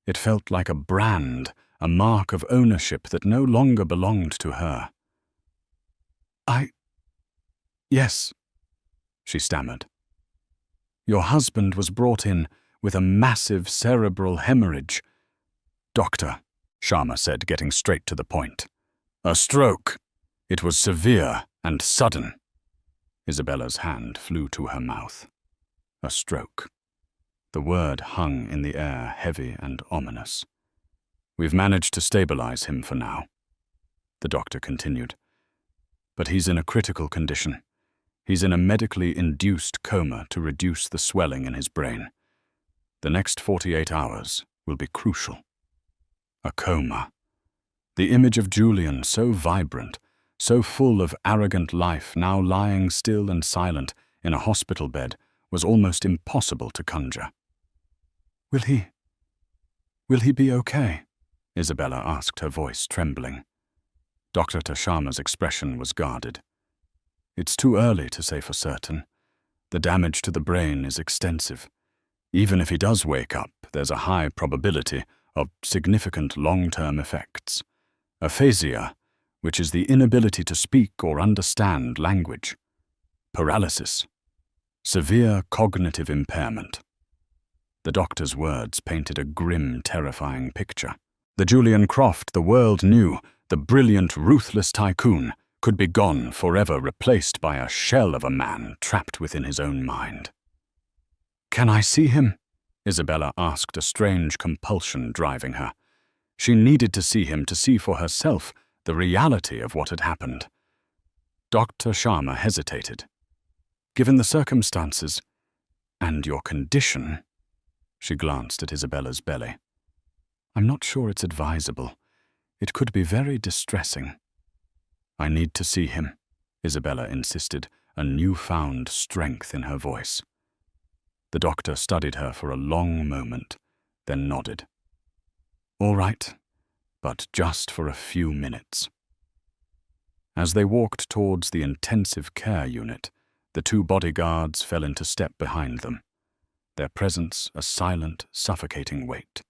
It felt like a brand, a mark of ownership that no longer belonged to her. Yes," she stammered. "Your husband was brought in with a massive cerebral hemorrhage." "Doctor," Sharma said, getting straight to the point. "A stroke. It was severe and sudden." Isabella's hand flew to her mouth. A stroke. The word hung in the air, heavy and ominous. "We've managed to stabilize him for now," the doctor continued. "But he's in a critical condition. He's in a medically induced coma to reduce the swelling in his brain. The next 48 hours will be crucial." A coma. The image of Julian, so vibrant, so full of arrogant life, now lying still and silent in a hospital bed, was almost impossible to conjure. Will he be okay?" Isabella asked, her voice trembling. Dr. Sharma's expression was guarded. "It's too early to say for certain. The damage to the brain is extensive. Even if he does wake up, there's a high probability of significant long-term effects. Aphasia, which is the inability to speak or understand language. Paralysis. Severe cognitive impairment." The doctor's words painted a grim, terrifying picture. The Julian Croft the world knew, the brilliant, ruthless tycoon, could be gone, forever replaced by a shell of a man trapped within his own mind. "Can I see him?" Isabella asked, a strange compulsion driving her. She needed to see him, to see for herself the reality of what had happened. Dr. Sharma hesitated. Given the circumstances and your condition, she glanced at Isabella's belly. I'm not sure it's advisable. It could be very distressing. I need to see him, Isabella insisted, a newfound strength in her voice. The doctor studied her for a long moment, then nodded. All right, but just for a few minutes. As they walked towards the intensive care unit, the two bodyguards fell into step behind them, their presence a silent, suffocating weight.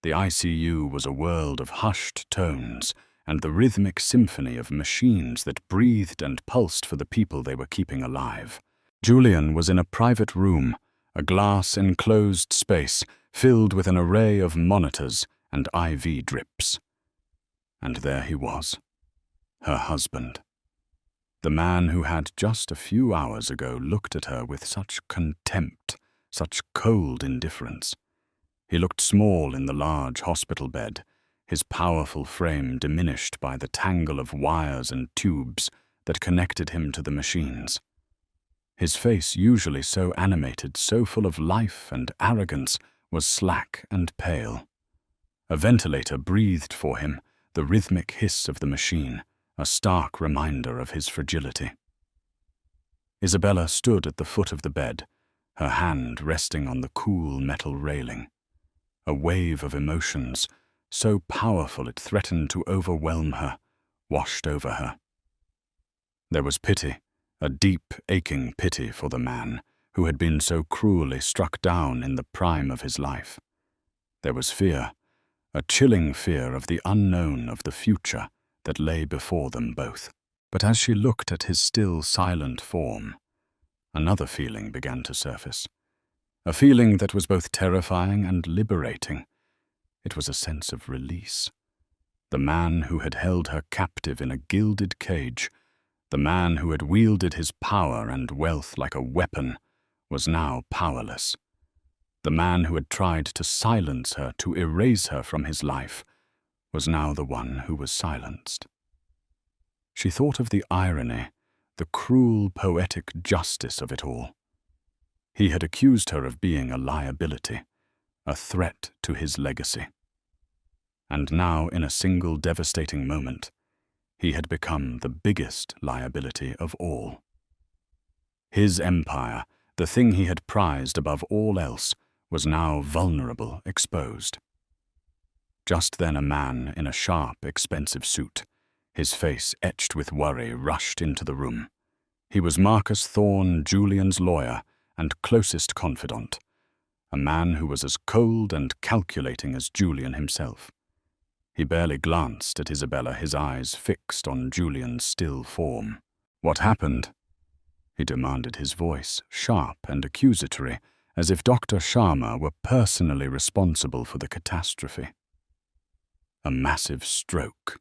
The ICU was a world of hushed tones and the rhythmic symphony of machines that breathed and pulsed for the people they were keeping alive. Julian was in a private room, a glass-enclosed space filled with an array of monitors and IV drips. And there he was, her husband. The man who had just a few hours ago looked at her with such contempt, such cold indifference. He looked small in the large hospital bed, his powerful frame diminished by the tangle of wires and tubes that connected him to the machines. His face, usually so animated, so full of life and arrogance, was slack and pale. A ventilator breathed for him, the rhythmic hiss of the machine, a stark reminder of his fragility. Isabella stood at the foot of the bed, her hand resting on the cool metal railing. A wave of emotions, so powerful it threatened to overwhelm her, washed over her. There was pity, a deep, aching pity for the man who had been so cruelly struck down in the prime of his life. There was fear, a chilling fear of the unknown, of the future that lay before them both. But as she looked at his still silent form, another feeling began to surface. A feeling that was both terrifying and liberating. It was a sense of release. The man who had held her captive in a gilded cage, the man who had wielded his power and wealth like a weapon, was now powerless. The man who had tried to silence her, to erase her from his life, was now the one who was silenced. She thought of the irony, the cruel poetic justice of it all. He had accused her of being a liability, a threat to his legacy. And now, in a single devastating moment, he had become the biggest liability of all. His empire, the thing he had prized above all else, was now vulnerable, exposed. Just then a man in a sharp, expensive suit, his face etched with worry, rushed into the room. He was Marcus Thorne, Julian's lawyer and closest confidant, a man who was as cold and calculating as Julian himself. He barely glanced at Isabella, his eyes fixed on Julian's still form. "What happened?" he demanded, his voice sharp and accusatory, as if Dr. Sharma were personally responsible for the catastrophe. "A massive stroke,"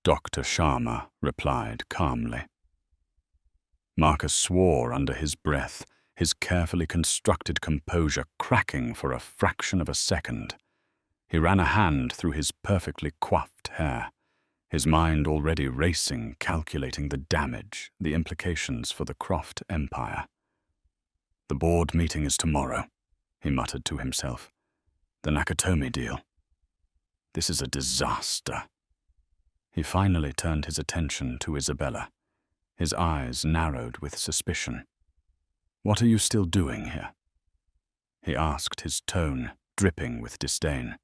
Dr. Sharma replied calmly. Marcus swore under his breath, his carefully constructed composure cracking for a fraction of a second. He ran a hand through his perfectly coiffed hair, his mind already racing, calculating the damage, the implications for the Croft empire. "The board meeting is tomorrow," he muttered to himself. "The Nakatomi deal. This is a disaster." He finally turned his attention to Isabella, his eyes narrowed with suspicion. "What are you still doing here?" he asked, his tone dripping with disdain.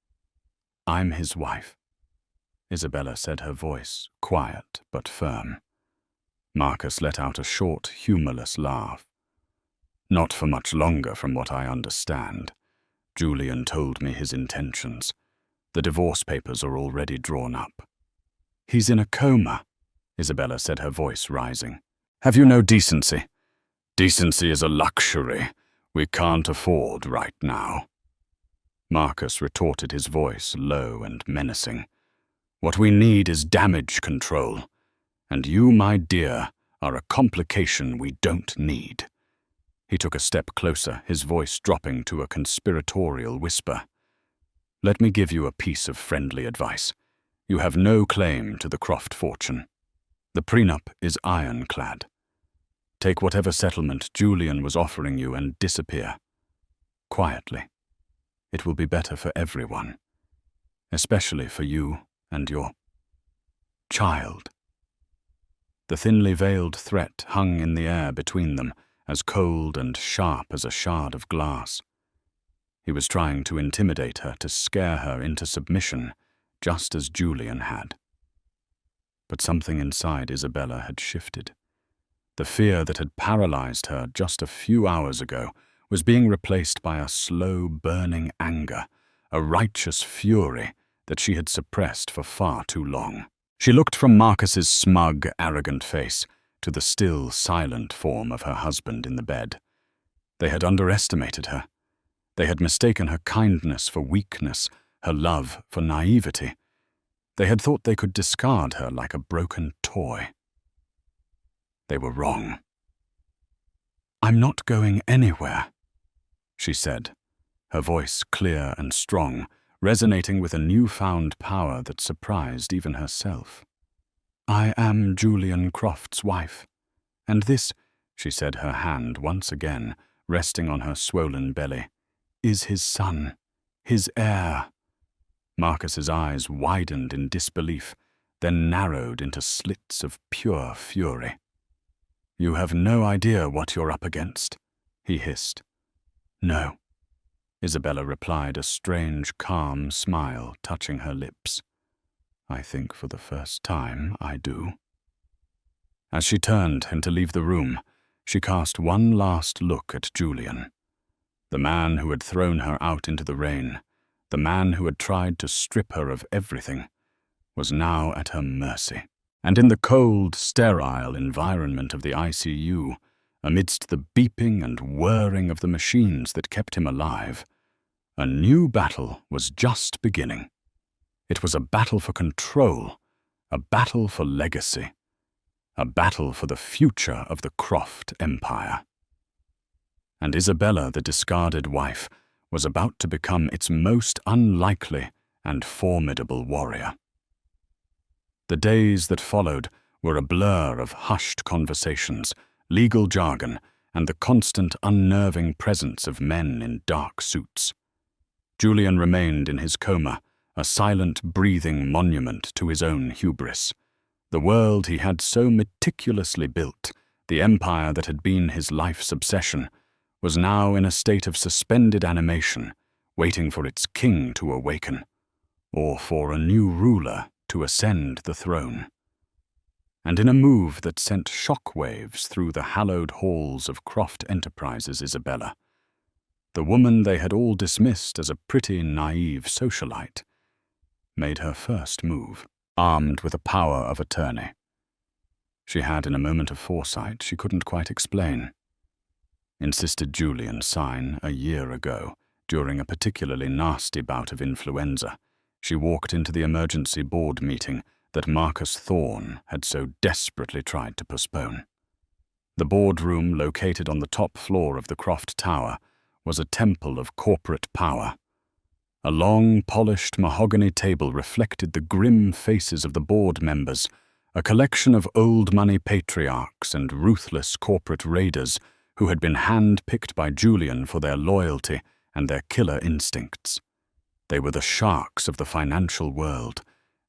"I'm his wife," Isabella said, her voice quiet but firm. Marcus let out a short, humorless laugh. "Not for much longer, from what I understand. Julian told me his intentions. The divorce papers are already drawn up." "He's in a coma," Isabella said, her voice rising. "Have you no decency?" "Decency is a luxury we can't afford right now," Marcus retorted, his voice low and menacing. "What we need is damage control, and you, my dear, are a complication we don't need." He took a step closer, his voice dropping to a conspiratorial whisper. "Let me give you a piece of friendly advice. You have no claim to the Croft fortune. The prenup is ironclad. Take whatever settlement Julian was offering you and disappear. Quietly. It will be better for everyone, especially for you and your child. The thinly veiled threat hung in the air between them, as cold and sharp as a shard of glass. He was trying to intimidate her, to scare her into submission, just as Julian had. But something inside Isabella had shifted. The fear that had paralyzed her just a few hours ago was being replaced by a slow, burning anger, a righteous fury that she had suppressed for far too long. She looked from Marcus's smug, arrogant face to the still, silent form of her husband in the bed. They had underestimated her. They had mistaken her kindness for weakness, her love for naivety. They had thought they could discard her like a broken toy. They were wrong. "I'm not going anywhere," she said, her voice clear and strong, resonating with a newfound power that surprised even herself. "I am Julian Croft's wife, and this," she said, her hand once again resting on her swollen belly, "is his son, his heir." Marcus's eyes widened in disbelief, then narrowed into slits of pure fury. "You have no idea what you're up against," he hissed. "No," Isabella replied, a strange, calm smile touching her lips. "I think for the first time I do." As she turned to leave the room, she cast one last look at Julian. The man who had thrown her out into the rain, the man who had tried to strip her of everything, was now at her mercy. And in the cold, sterile environment of the ICU, amidst the beeping and whirring of the machines that kept him alive, a new battle was just beginning. It was a battle for control, a battle for legacy, a battle for the future of the Croft Empire. And Isabella, the discarded wife, was about to become its most unlikely and formidable warrior. The days that followed were a blur of hushed conversations, legal jargon, and the constant unnerving presence of men in dark suits. Julian remained in his coma, a silent, breathing monument to his own hubris. The world he had so meticulously built, the empire that had been his life's obsession, was now in a state of suspended animation, waiting for its king to awaken, or for a new ruler to ascend the throne. And in a move that sent shockwaves through the hallowed halls of Croft Enterprises, Isabella, the woman they had all dismissed as a pretty, naive socialite, made her first move, armed with a power of attorney. She had, in a moment of foresight she couldn't quite explain, insisted Julian sign a year ago, during a particularly nasty bout of influenza. She walked into the emergency board meeting that Marcus Thorne had so desperately tried to postpone. The boardroom, located on the top floor of the Croft Tower, was a temple of corporate power. A long, polished mahogany table reflected the grim faces of the board members, a collection of old-money patriarchs and ruthless corporate raiders who had been hand-picked by Julian for their loyalty and their killer instincts. They were the sharks of the financial world,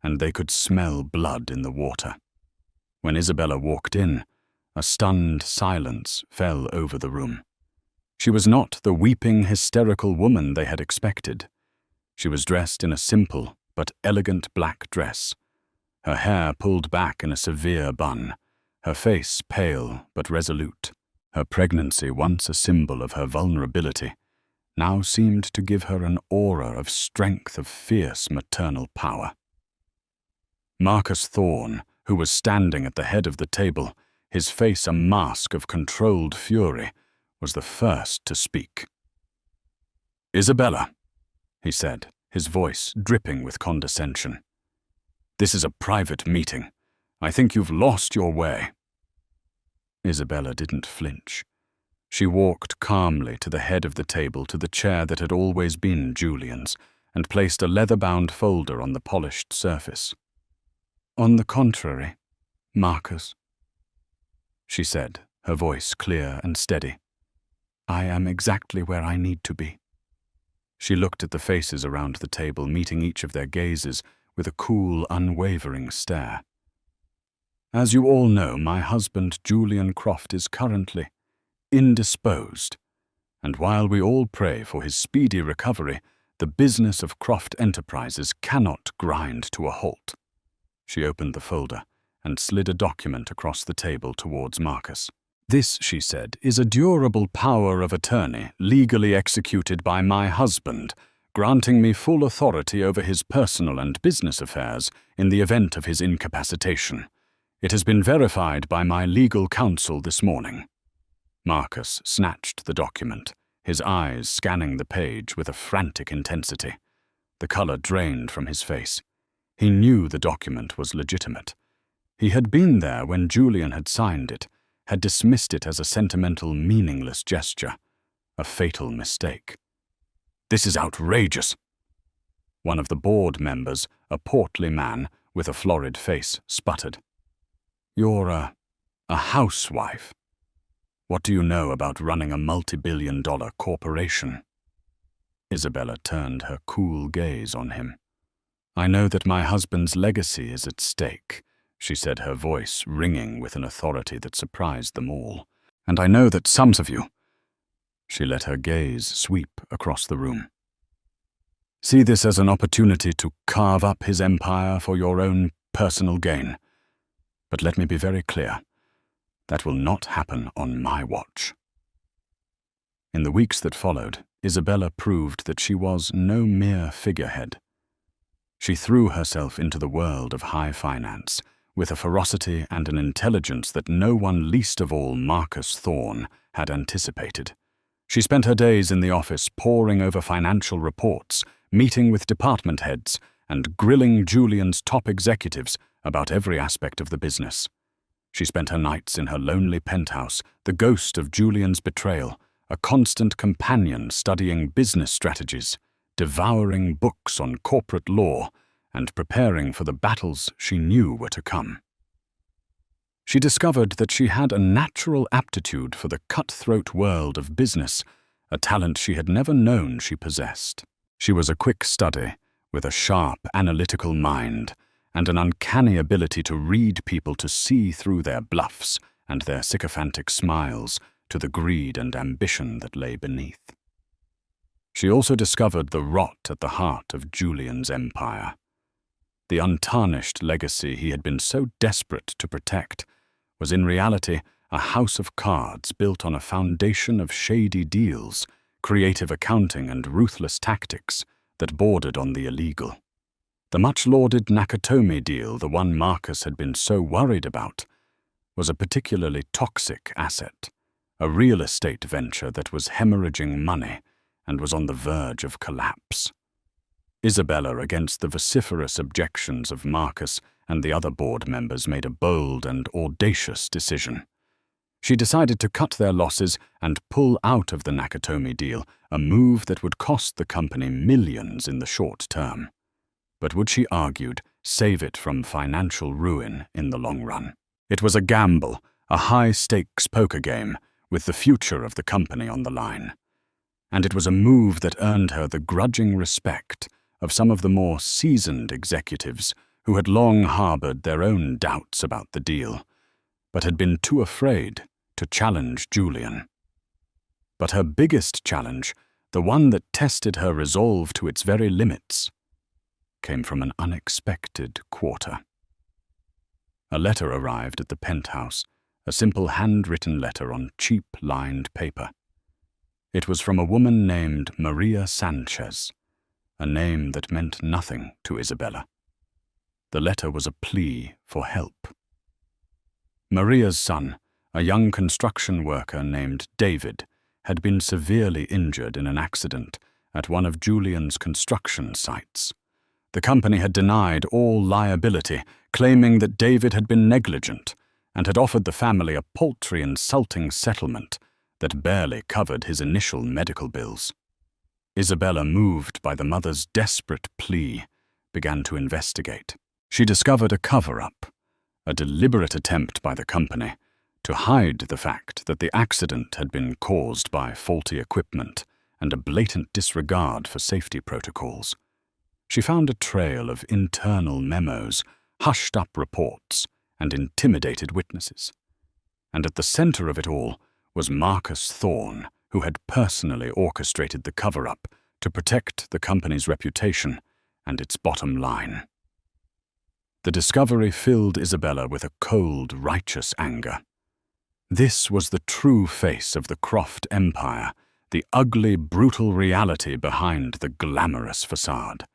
and they could smell blood in the water. When Isabella walked in, a stunned silence fell over the room. She was not the weeping, hysterical woman they had expected. She was dressed in a simple but elegant black dress, her hair pulled back in a severe bun, her face pale but resolute. Her pregnancy, once a symbol of her vulnerability, now seemed to give her an aura of strength, of fierce maternal power. Marcus Thorne, who was standing at the head of the table, his face a mask of controlled fury, was the first to speak. "Isabella," he said, his voice dripping with condescension, "this is a private meeting. I think you've lost your way." Isabella didn't flinch. She walked calmly to the head of the table, to the chair that had always been Julian's, and placed a leather-bound folder on the polished surface. On the contrary, Marcus, she said, her voice clear and steady. I am exactly where I need to be. She looked at the faces around the table, meeting each of their gazes with a cool, unwavering stare. As you all know, my husband, Julian Croft, is currently indisposed, and while we all pray for his speedy recovery, the business of Croft Enterprises cannot grind to a halt. She opened the folder and slid a document across the table towards Marcus. This, she said, is a durable power of attorney legally executed by my husband, granting me full authority over his personal and business affairs in the event of his incapacitation. It has been verified by my legal counsel this morning. Marcus snatched the document, his eyes scanning the page with a frantic intensity. The color drained from his face. He knew the document was legitimate. He had been there when Julian had signed it, had dismissed it as a sentimental, meaningless gesture, a fatal mistake. This is outrageous. One of the board members, a portly man with a florid face, sputtered. You're a housewife. What do you know about running a multi-billion-dollar corporation? Isabella turned her cool gaze on him. I know that my husband's legacy is at stake, she said, her voice ringing with an authority that surprised them all. And I know that some of you... She let her gaze sweep across the room. See this as an opportunity to carve up his empire for your own personal gain. But let me be very clear. That will not happen on my watch. In the weeks that followed, Isabella proved that she was no mere figurehead. She threw herself into the world of high finance, with a ferocity and an intelligence that no one, least of all Marcus Thorne, had anticipated. She spent her days in the office poring over financial reports, meeting with department heads, and grilling Julian's top executives about every aspect of the business. She spent her nights in her lonely penthouse, the ghost of Julian's betrayal, a constant companion studying business strategies, devouring books on corporate law, and preparing for the battles she knew were to come. She discovered that she had a natural aptitude for the cutthroat world of business, a talent she had never known she possessed. She was a quick study, with a sharp, analytical mind, and an uncanny ability to read people, to see through their bluffs and their sycophantic smiles to the greed and ambition that lay beneath. She also discovered the rot at the heart of Julian's empire. The untarnished legacy he had been so desperate to protect was in reality a house of cards built on a foundation of shady deals, creative accounting, and ruthless tactics that bordered on the illegal. The much-lauded Nakatomi deal, the one Marcus had been so worried about, was a particularly toxic asset, a real estate venture that was hemorrhaging money and was on the verge of collapse. Isabella, against the vociferous objections of Marcus and the other board members, made a bold and audacious decision. She decided to cut their losses and pull out of the Nakatomi deal, a move that would cost the company millions in the short term, but would, she argued, save it from financial ruin in the long run. It was a gamble, a high-stakes poker game, with the future of the company on the line. And it was a move that earned her the grudging respect of some of the more seasoned executives who had long harbored their own doubts about the deal, but had been too afraid to challenge Julian. But her biggest challenge, the one that tested her resolve to its very limits, came from an unexpected quarter. A letter arrived at the penthouse, a simple handwritten letter on cheap lined paper. It was from a woman named Maria Sanchez, a name that meant nothing to Isabella. The letter was a plea for help. Maria's son, a young construction worker named David, had been severely injured in an accident at one of Julian's construction sites. The company had denied all liability, claiming that David had been negligent and had offered the family a paltry, insulting settlement that barely covered his initial medical bills. Isabella, moved by the mother's desperate plea, began to investigate. She discovered a cover-up, a deliberate attempt by the company to hide the fact that the accident had been caused by faulty equipment and a blatant disregard for safety protocols. She found a trail of internal memos, hushed-up reports, and intimidated witnesses. And at the center of it all was Marcus Thorne, who had personally orchestrated the cover-up to protect the company's reputation and its bottom line. The discovery filled Isabella with a cold, righteous anger. This was the true face of the Croft Empire, the ugly, brutal reality behind the glamorous facade.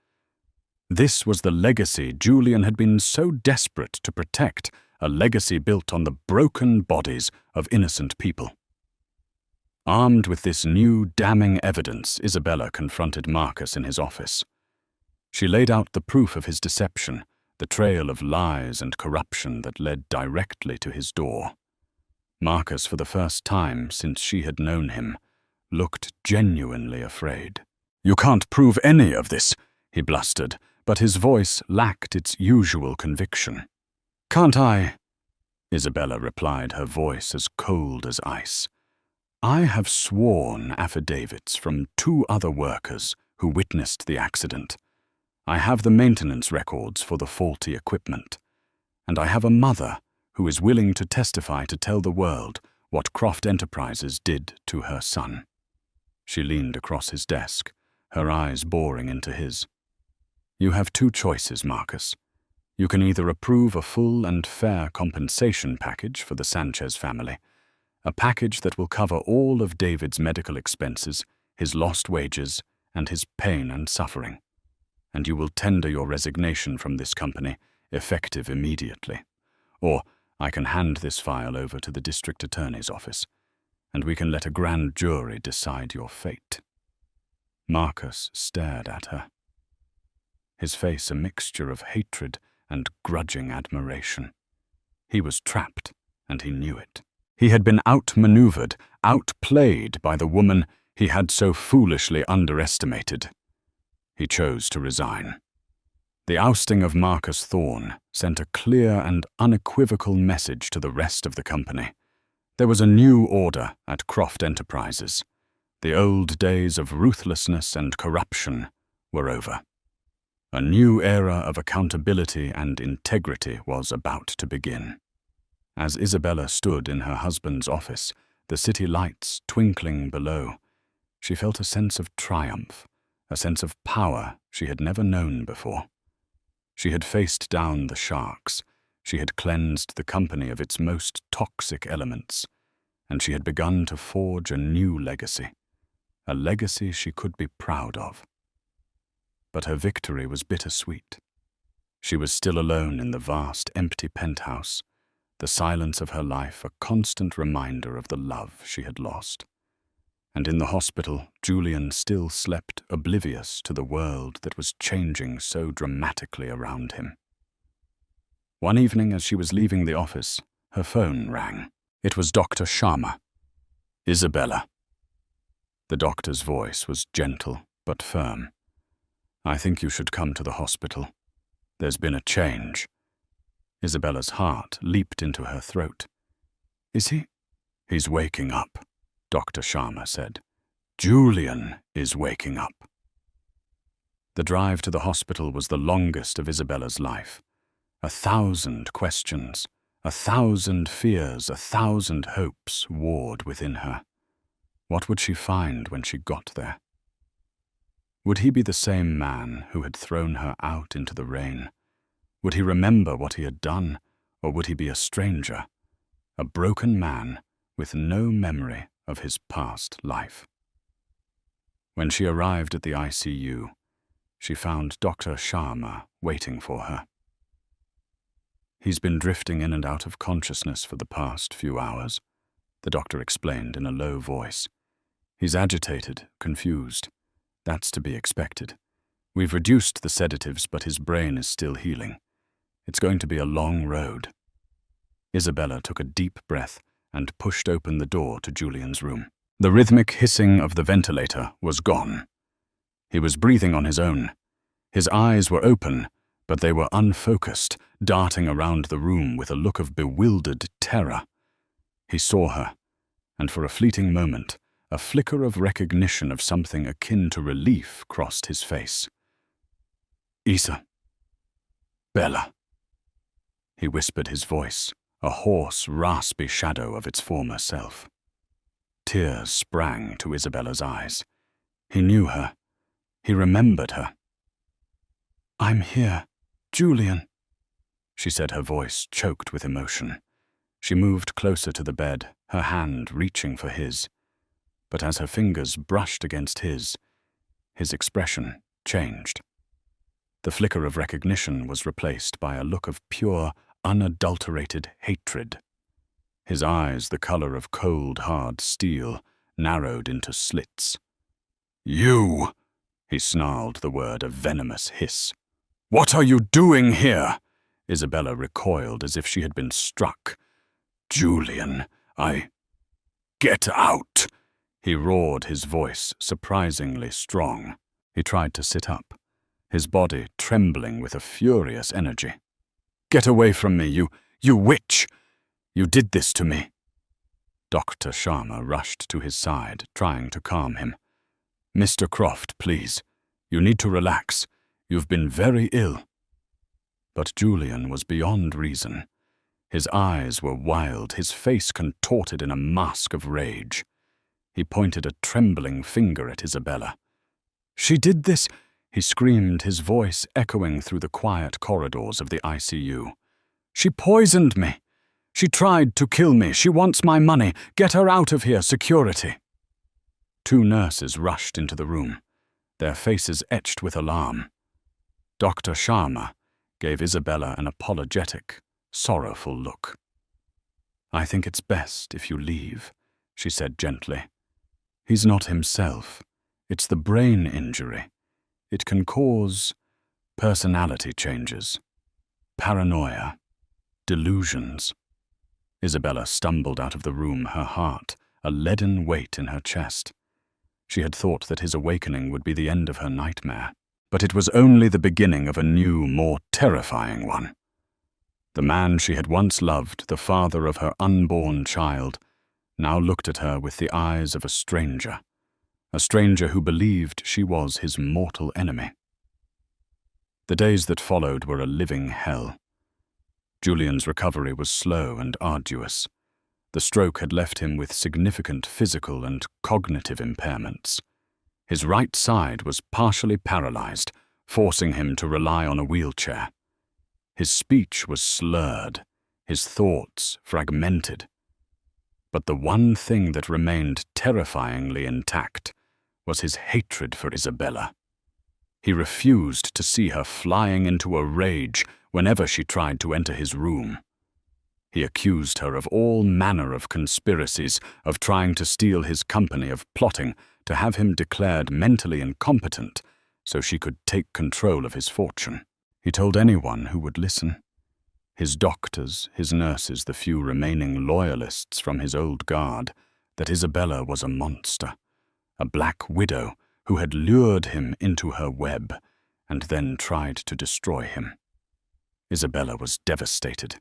This was the legacy Julian had been so desperate to protect, a legacy built on the broken bodies of innocent people. Armed with this new, damning evidence, Isabella confronted Marcus in his office. She laid out the proof of his deception, the trail of lies and corruption that led directly to his door. Marcus, for the first time since she had known him, looked genuinely afraid. "You can't prove any of this," he blustered, but his voice lacked its usual conviction. "Can't I?" Isabella replied, her voice as cold as ice. "I have sworn affidavits from 2 other workers who witnessed the accident. I have the maintenance records for the faulty equipment. And I have a mother who is willing to testify to tell the world what Croft Enterprises did to her son." She leaned across his desk, her eyes boring into his. "You have 2 choices, Marcus. You can either approve a full and fair compensation package for the Sanchez family, a package that will cover all of David's medical expenses, his lost wages, and his pain and suffering, and you will tender your resignation from this company, effective immediately. Or I can hand this file over to the district attorney's office, and we can let a grand jury decide your fate." Marcus stared at her, his face a mixture of hatred and grudging admiration. He was trapped, and he knew it. He had been outmaneuvered, outplayed by the woman he had so foolishly underestimated. He chose to resign. The ousting of Marcus Thorne sent a clear and unequivocal message to the rest of the company. There was a new order at Croft Enterprises. The old days of ruthlessness and corruption were over. A new era of accountability and integrity was about to begin. As Isabella stood in her husband's office, the city lights twinkling below, she felt a sense of triumph, a sense of power she had never known before. She had faced down the sharks, she had cleansed the company of its most toxic elements, and she had begun to forge a new legacy, a legacy she could be proud of. But her victory was bittersweet. She was still alone in the vast, empty penthouse, the silence of her life a constant reminder of the love she had lost. And in the hospital, Julian still slept oblivious to the world that was changing so dramatically around him. One evening as she was leaving the office, her phone rang. It was Dr. Sharma. "Isabella." The doctor's voice was gentle but firm. "I think you should come to the hospital. There's been a change." Isabella's heart leaped into her throat. "Is he?" "He's waking up," Dr. Sharma said. "Julian is waking up." The drive to the hospital was the longest of Isabella's life. 1,000 questions, 1,000 fears, 1,000 hopes warred within her. What would she find when she got there? Would he be the same man who had thrown her out into the rain? Would he remember what he had done, or would he be a stranger, a broken man with no memory of his past life? When she arrived at the ICU, she found Dr. Sharma waiting for her. "He's been drifting in and out of consciousness for the past few hours," the doctor explained in a low voice. "He's agitated, confused. That's to be expected. We've reduced the sedatives, but his brain is still healing. It's going to be a long road." Isabella took a deep breath and pushed open the door to Julian's room. The rhythmic hissing of the ventilator was gone. He was breathing on his own. His eyes were open, but they were unfocused, darting around the room with a look of bewildered terror. He saw her, and for a fleeting moment, a flicker of recognition of something akin to relief crossed his face. Bella, he whispered, his voice, a hoarse, raspy shadow of its former self. Tears sprang to Isabella's eyes. He knew her. He remembered her. "I'm here, Julian," she said, her voice choked with emotion. She moved closer to the bed, her hand reaching for his. But as her fingers brushed against his expression changed. The flicker of recognition was replaced by a look of pure, unadulterated hatred. His eyes, the color of cold, hard steel, narrowed into slits. "You!" he snarled, the word a venomous hiss. "What are you doing here?" Isabella recoiled as if she had been struck. "Julian, Get out!" He roared, his voice surprisingly strong. He tried to sit up, his body trembling with a furious energy. "Get away from me, you witch! You did this to me!" Dr. Sharma rushed to his side, trying to calm him. "Mr. Croft, please. You need to relax. You've been very ill." But Julian was beyond reason. His eyes were wild, his face contorted in a mask of rage. He pointed a trembling finger at Isabella. "She did this!" he screamed, his voice echoing through the quiet corridors of the ICU. "She poisoned me! She tried to kill me! She wants my money! Get her out of here, security!" Two nurses rushed into the room, their faces etched with alarm. Dr. Sharma gave Isabella an apologetic, sorrowful look. "I think it's best if you leave," she said gently. "He's not himself. It's the brain injury. It can cause personality changes, paranoia, delusions." Isabella stumbled out of the room, her heart a leaden weight in her chest. She had thought that his awakening would be the end of her nightmare, but it was only the beginning of a new, more terrifying one. The man she had once loved, the father of her unborn child, now looked at her with the eyes of a stranger who believed she was his mortal enemy. The days that followed were a living hell. Julian's recovery was slow and arduous. The stroke had left him with significant physical and cognitive impairments. His right side was partially paralyzed, forcing him to rely on a wheelchair. His speech was slurred, his thoughts fragmented. But the one thing that remained terrifyingly intact was his hatred for Isabella. He refused to see her flying into a rage whenever she tried to enter his room. He accused her of all manner of conspiracies, of trying to steal his company, of plotting to have him declared mentally incompetent so she could take control of his fortune. He told anyone who would listen. His doctors, his nurses, the few remaining loyalists from his old guard, that Isabella was a monster, a black widow who had lured him into her web and then tried to destroy him. Isabella was devastated.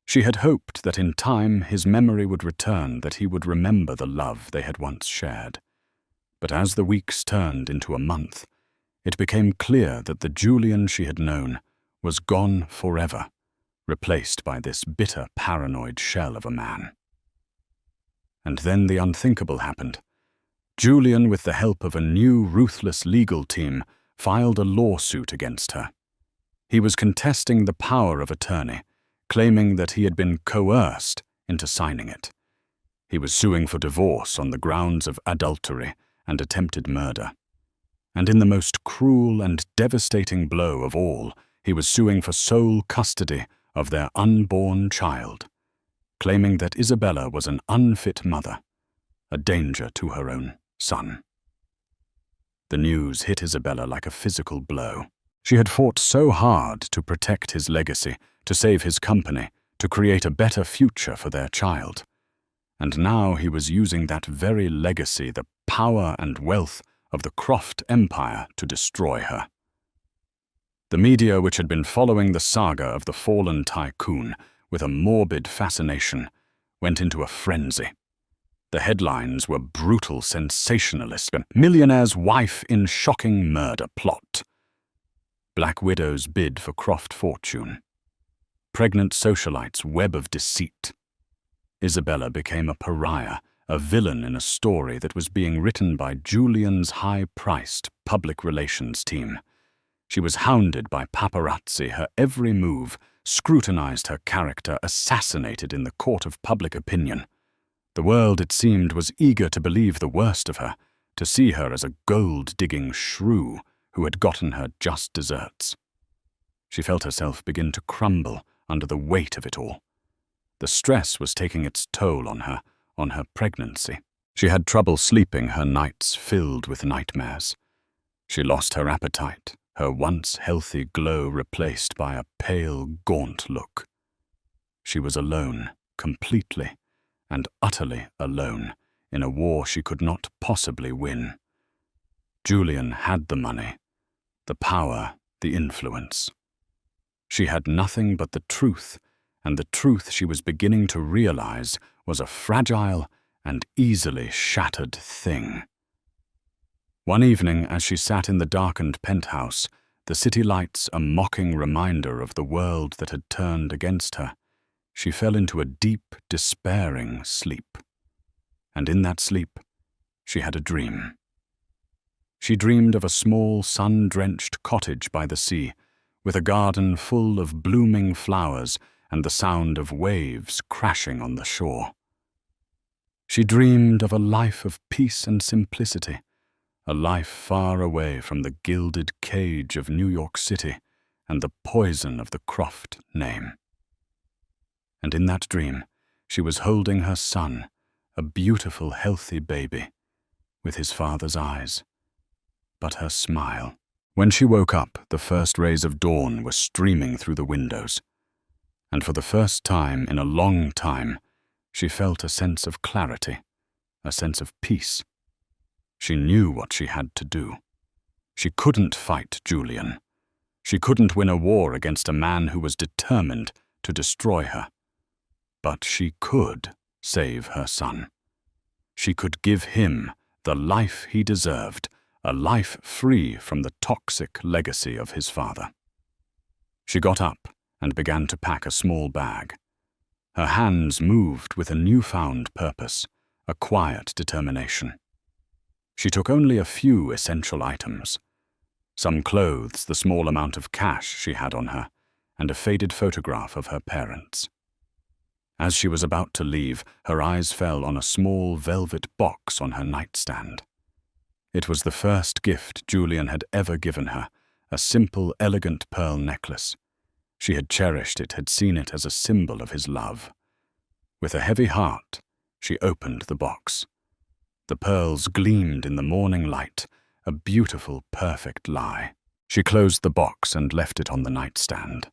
She had hoped that in time his memory would return, that he would remember the love they had once shared. But as the weeks turned into a month, it became clear that the Julian she had known was gone forever, replaced by this bitter, paranoid shell of a man. And then the unthinkable happened. Julian, with the help of a new, ruthless legal team, filed a lawsuit against her. He was contesting the power of attorney, claiming that he had been coerced into signing it. He was suing for divorce on the grounds of adultery and attempted murder. And in the most cruel and devastating blow of all, he was suing for sole custody of their unborn child, claiming that Isabella was an unfit mother, a danger to her own son. The news hit Isabella like a physical blow. She had fought so hard to protect his legacy, to save his company, to create a better future for their child. And now he was using that very legacy, the power and wealth of the Croft Empire, to destroy her. The media, which had been following the saga of the fallen tycoon with a morbid fascination, went into a frenzy. The headlines were brutal sensationalist. Millionaire's wife in shocking murder plot. Black widow's bid for Croft fortune. Pregnant socialite's web of deceit. Isabella became a pariah, a villain in a story that was being written by Julian's high-priced public relations team. She was hounded by paparazzi, her every move scrutinized her character, assassinated in the court of public opinion. The world, it seemed, was eager to believe the worst of her, to see her as a gold-digging shrew who had gotten her just deserts. She felt herself begin to crumble under the weight of it all. The stress was taking its toll on her pregnancy. She had trouble sleeping, her nights filled with nightmares. She lost her appetite, her once healthy glow replaced by a pale, gaunt look. She was alone, completely and utterly alone, in a war she could not possibly win. Julian had the money, the power, the influence. She had nothing but the truth, and the truth she was beginning to realize was a fragile and easily shattered thing. One evening, as she sat in the darkened penthouse, the city lights a mocking reminder of the world that had turned against her, she fell into a deep, despairing sleep. And in that sleep, she had a dream. She dreamed of a small, sun-drenched cottage by the sea, with a garden full of blooming flowers and the sound of waves crashing on the shore. She dreamed of a life of peace and simplicity, a life far away from the gilded cage of New York City and the poison of the Croft name. And in that dream, she was holding her son, a beautiful, healthy baby, with his father's eyes, but her smile. When she woke up, the first rays of dawn were streaming through the windows, and for the first time in a long time, she felt a sense of clarity, a sense of peace. She knew what she had to do. She couldn't fight Julian. She couldn't win a war against a man who was determined to destroy her. But she could save her son. She could give him the life he deserved, a life free from the toxic legacy of his father. She got up and began to pack a small bag. Her hands moved with a newfound purpose, a quiet determination. She took only a few essential items: some clothes, the small amount of cash she had on her, and a faded photograph of her parents. As she was about to leave, her eyes fell on a small velvet box on her nightstand. It was the first gift Julian had ever given her, a simple, elegant pearl necklace. She had cherished it, had seen it as a symbol of his love. With a heavy heart, she opened the box. The pearls gleamed in the morning light, a beautiful, perfect lie. She closed the box and left it on the nightstand.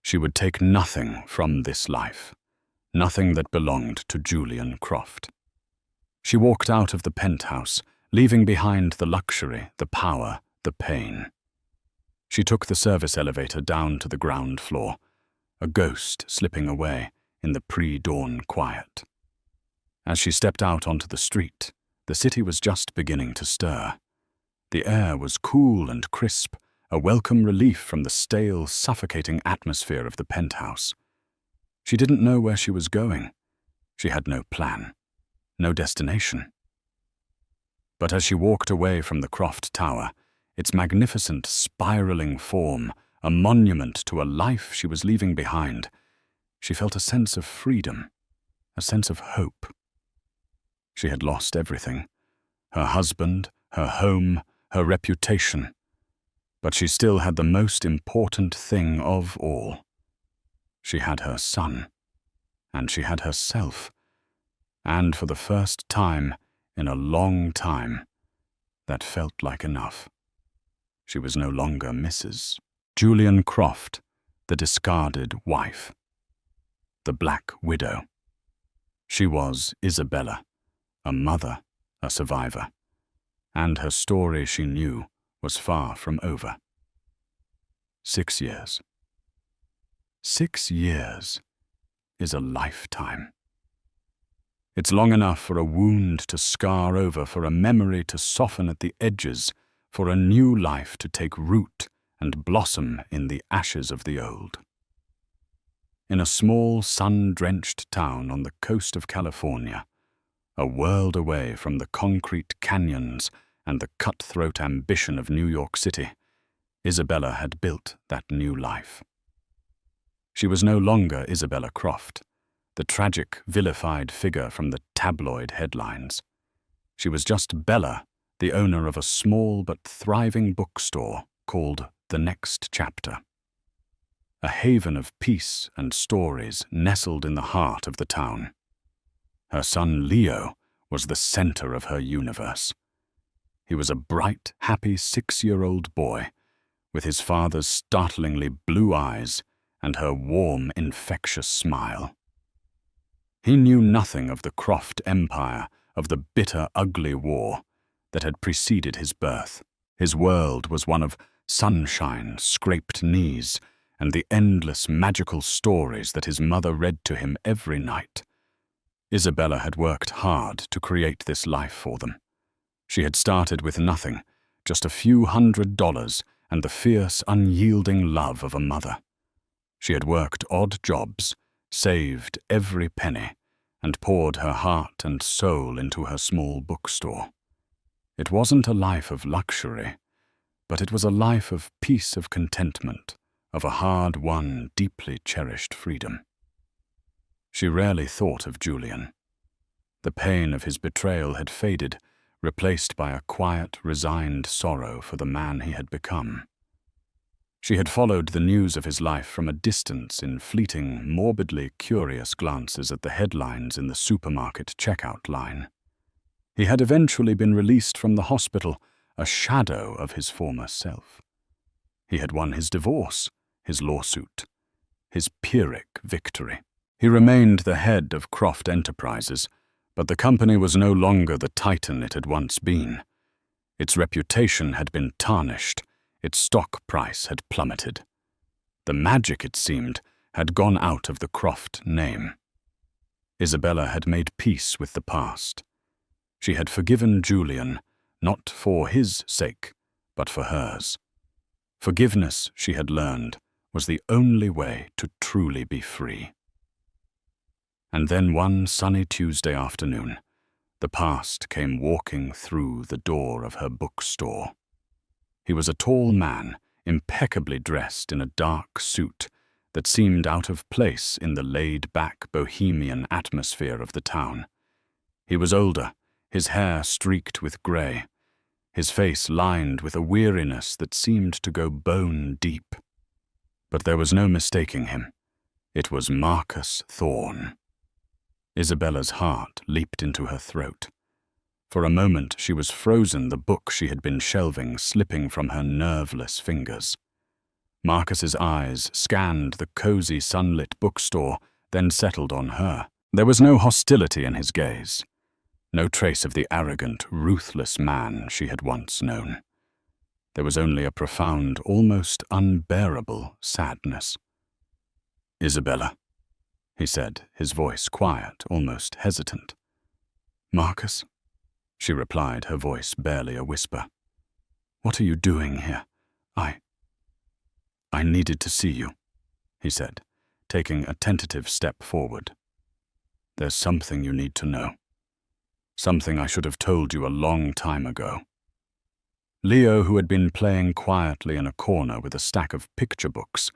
She would take nothing from this life, nothing that belonged to Julian Croft. She walked out of the penthouse, leaving behind the luxury, the power, the pain. She took the service elevator down to the ground floor, a ghost slipping away in the pre-dawn quiet. As she stepped out onto the street, the city was just beginning to stir. The air was cool and crisp, a welcome relief from the stale, suffocating atmosphere of the penthouse. She didn't know where she was going. She had no plan, no destination. But as she walked away from the Croft Tower, its magnificent spiraling form, a monument to a life she was leaving behind, she felt a sense of freedom, a sense of hope. She had lost everything: her husband, her home, her reputation. But she still had the most important thing of all. She had her son, and she had herself, and for the first time in a long time, that felt like enough. She was no longer Mrs. Julian Croft, the discarded wife, the Black Widow. She was Isabella, a mother, a survivor, and her story, she knew, was far from over. 6 years. 6 years is a lifetime. It's long enough for a wound to scar over, for a memory to soften at the edges, for a new life to take root and blossom in the ashes of the old. In a small, sun-drenched town on the coast of California, a world away from the concrete canyons and the cutthroat ambition of New York City, Isabella had built that new life. She was no longer Isabella Croft, the tragic, vilified figure from the tabloid headlines. She was just Bella, the owner of a small but thriving bookstore called The Next Chapter. A haven of peace and stories nestled in the heart of the town. Her son Leo was the center of her universe. He was a bright, happy 6-year-old boy, with his father's startlingly blue eyes and her warm, infectious smile. He knew nothing of the Croft empire, of the bitter, ugly war that had preceded his birth. His world was one of sunshine, scraped knees, and the endless magical stories that his mother read to him every night. Isabella had worked hard to create this life for them. She had started with nothing, just a few $100 and the fierce, unyielding love of a mother. She had worked odd jobs, saved every penny, and poured her heart and soul into her small bookstore. It wasn't a life of luxury, but it was a life of peace, of contentment, of a hard-won, deeply cherished freedom. She rarely thought of Julian. The pain of his betrayal had faded, replaced by a quiet, resigned sorrow for the man he had become. She had followed the news of his life from a distance in fleeting, morbidly curious glances at the headlines in the supermarket checkout line. He had eventually been released from the hospital, a shadow of his former self. He had won his divorce, his lawsuit, his Pyrrhic victory. He remained the head of Croft Enterprises, but the company was no longer the titan it had once been. Its reputation had been tarnished, its stock price had plummeted. The magic, it seemed, had gone out of the Croft name. Isabella had made peace with the past. She had forgiven Julian, not for his sake, but for hers. Forgiveness, she had learned, was the only way to truly be free. And then one sunny Tuesday afternoon, the past came walking through the door of her bookstore. He was a tall man, impeccably dressed in a dark suit that seemed out of place in the laid-back bohemian atmosphere of the town. He was older, his hair streaked with grey, his face lined with a weariness that seemed to go bone deep. But there was no mistaking him. It was Marcus Thorne. Isabella's heart leaped into her throat. For a moment she was frozen, the book she had been shelving slipping from her nerveless fingers. Marcus's eyes scanned the cozy sunlit bookstore, then settled on her. There was no hostility in his gaze, no trace of the arrogant, ruthless man she had once known. There was only a profound, almost unbearable sadness. "Isabella," he said, his voice quiet, almost hesitant. "Marcus?" she replied, her voice barely a whisper. "What are you doing here? I needed to see you," he said, taking a tentative step forward. "There's something you need to know. Something I should have told you a long time ago." Leo, who had been playing quietly in a corner with a stack of picture books,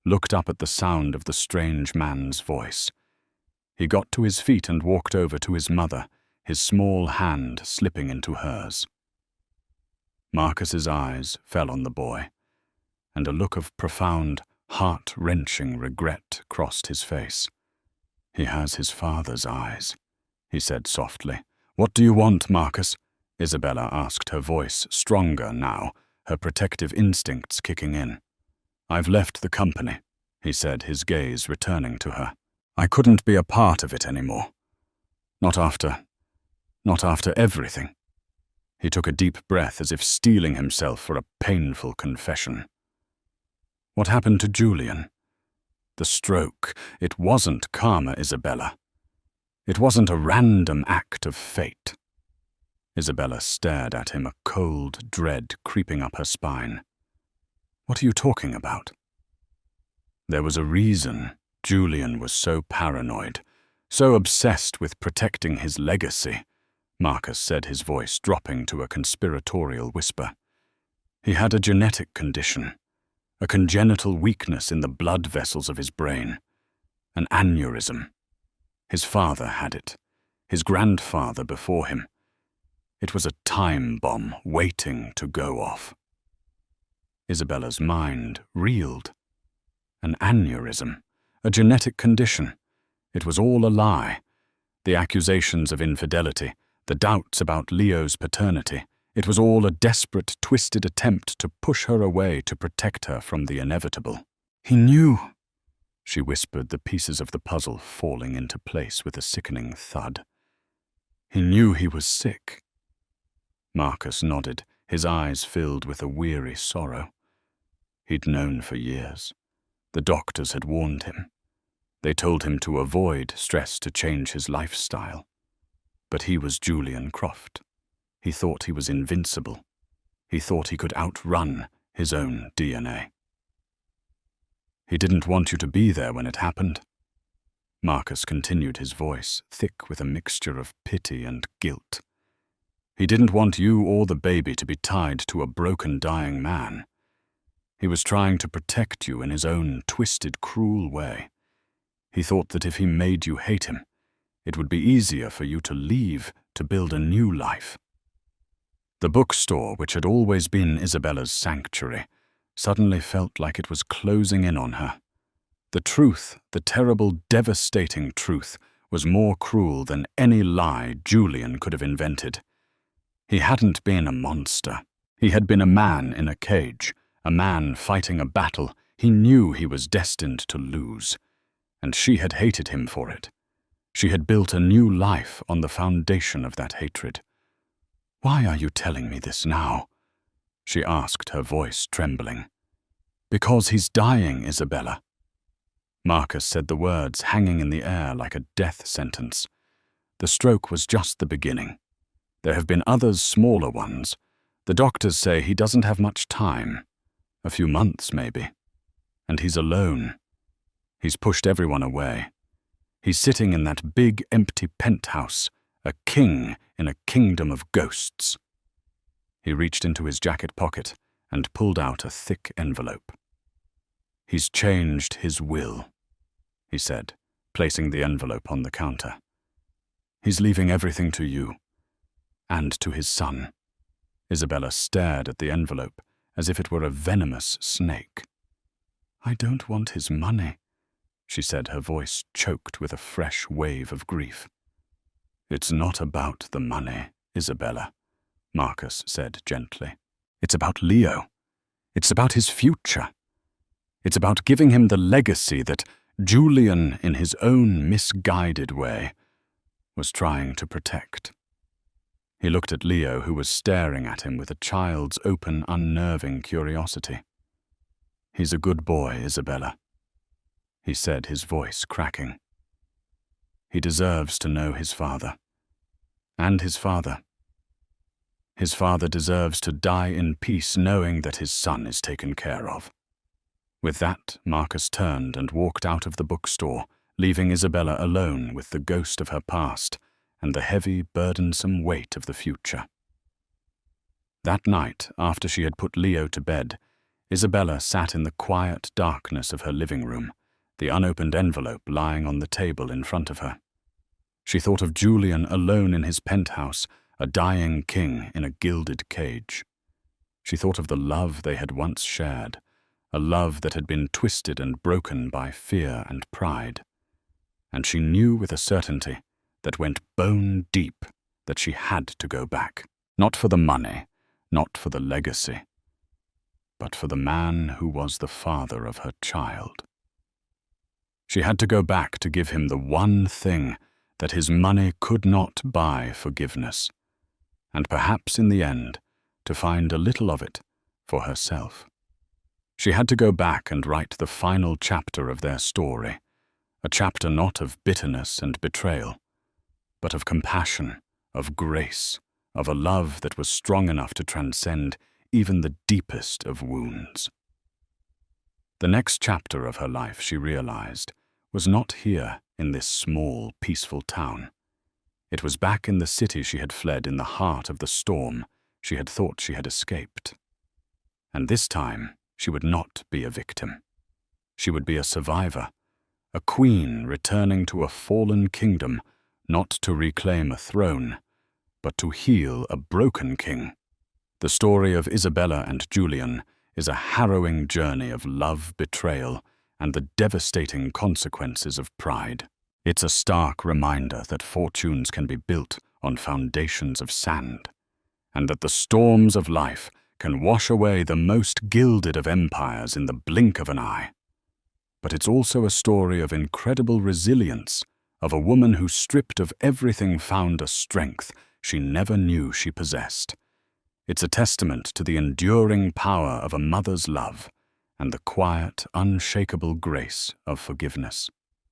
looked up at the sound of the strange man's voice. He got to his feet and walked over to his mother, his small hand slipping into hers. Marcus's eyes fell on the boy, and a look of profound, heart-wrenching regret crossed his face. "He has his father's eyes," he said softly. "What do you want, Marcus?" Isabella asked, her voice stronger now, her protective instincts kicking in. "I've left the company," he said, his gaze returning to her. "I couldn't be a part of it anymore. Not after everything." He took a deep breath as if steeling himself for a painful confession. What happened to Julian? The stroke. It wasn't karma, Isabella. It wasn't a random act of fate. Isabella stared at him, a cold dread creeping up her spine. What are you talking about? There was a reason Julian was so paranoid, so obsessed with protecting his legacy, Marcus said, his voice dropping to a conspiratorial whisper. He had a genetic condition, a congenital weakness in the blood vessels of his brain, an aneurysm. His father had it, his grandfather before him. It was a time bomb waiting to go off. Isabella's mind reeled. An aneurysm, a genetic condition. It was all a lie. The accusations of infidelity, the doubts about Leo's paternity, it was all a desperate, twisted attempt to push her away, to protect her from the inevitable. He knew, she whispered, the pieces of the puzzle falling into place with a sickening thud. He knew he was sick. Marcus nodded, his eyes filled with a weary sorrow. He'd known for years. The doctors had warned him. They told him to avoid stress, to change his lifestyle. But he was Julian Croft. He thought he was invincible. He thought he could outrun his own DNA. He didn't want you to be there when it happened. Marcus continued, his voice thick with a mixture of pity and guilt. He didn't want you or the baby to be tied to a broken, dying man. He was trying to protect you in his own twisted, cruel way. He thought that if he made you hate him, it would be easier for you to leave, to build a new life. The bookstore, which had always been Isabella's sanctuary, suddenly felt like it was closing in on her. The truth, the terrible, devastating truth, was more cruel than any lie Julian could have invented. He hadn't been a monster. He had been a man in a cage, a man fighting a battle he knew he was destined to lose. And she had hated him for it. She had built a new life on the foundation of that hatred. "Why are you telling me this now?" she asked, her voice trembling. "Because he's dying, Isabella." Marcus said the words hanging in the air like a death sentence. The stroke was just the beginning. There have been others, smaller ones. The doctors say he doesn't have much time. A few months, maybe. And he's alone. He's pushed everyone away. He's sitting in that big, empty penthouse, a king in a kingdom of ghosts. He reached into his jacket pocket and pulled out a thick envelope. "He's changed his will," he said, placing the envelope on the counter. "He's leaving everything to you, and to his son." Isabella stared at the envelope as if it were a venomous snake. "I don't want his money," she said, her voice choked with a fresh wave of grief. "It's not about the money, Isabella," Marcus said gently. "It's about Leo. It's about his future. It's about giving him the legacy that Julian, in his own misguided way, was trying to protect." He looked at Leo, who was staring at him with a child's open, unnerving curiosity. "He's a good boy, Isabella," he said, his voice cracking. "He deserves to know his father. And his father. His father deserves to die in peace knowing that his son is taken care of." With that, Marcus turned and walked out of the bookstore, leaving Isabella alone with the ghost of her past and the heavy, burdensome weight of the future. That night, after she had put Leo to bed, Isabella sat in the quiet darkness of her living room, the unopened envelope lying on the table in front of her. She thought of Julian alone in his penthouse, a dying king in a gilded cage. She thought of the love they had once shared, a love that had been twisted and broken by fear and pride. And she knew with a certainty that went bone deep that she had to go back, not for the money, not for the legacy, but for the man who was the father of her child. She had to go back to give him the one thing that his money could not buy: forgiveness, and perhaps in the end to find a little of it for herself. She had to go back and write the final chapter of their story, a chapter not of bitterness and betrayal, but of compassion, of grace, of a love that was strong enough to transcend even the deepest of wounds. The next chapter of her life, she realized, was not here in this small, peaceful town. It was back in the city she had fled in the heart of the storm she had thought she had escaped. And this time, she would not be a victim. She would be a survivor, a queen returning to a fallen kingdom, not to reclaim a throne, but to heal a broken king. The story of Isabella and Julian is a harrowing journey of love, betrayal, and the devastating consequences of pride. It's a stark reminder that fortunes can be built on foundations of sand, and that the storms of life can wash away the most gilded of empires in the blink of an eye. But it's also a story of incredible resilience, of a woman who, stripped of everything, found a strength she never knew she possessed. It's a testament to the enduring power of a mother's love and the quiet, unshakable grace of forgiveness.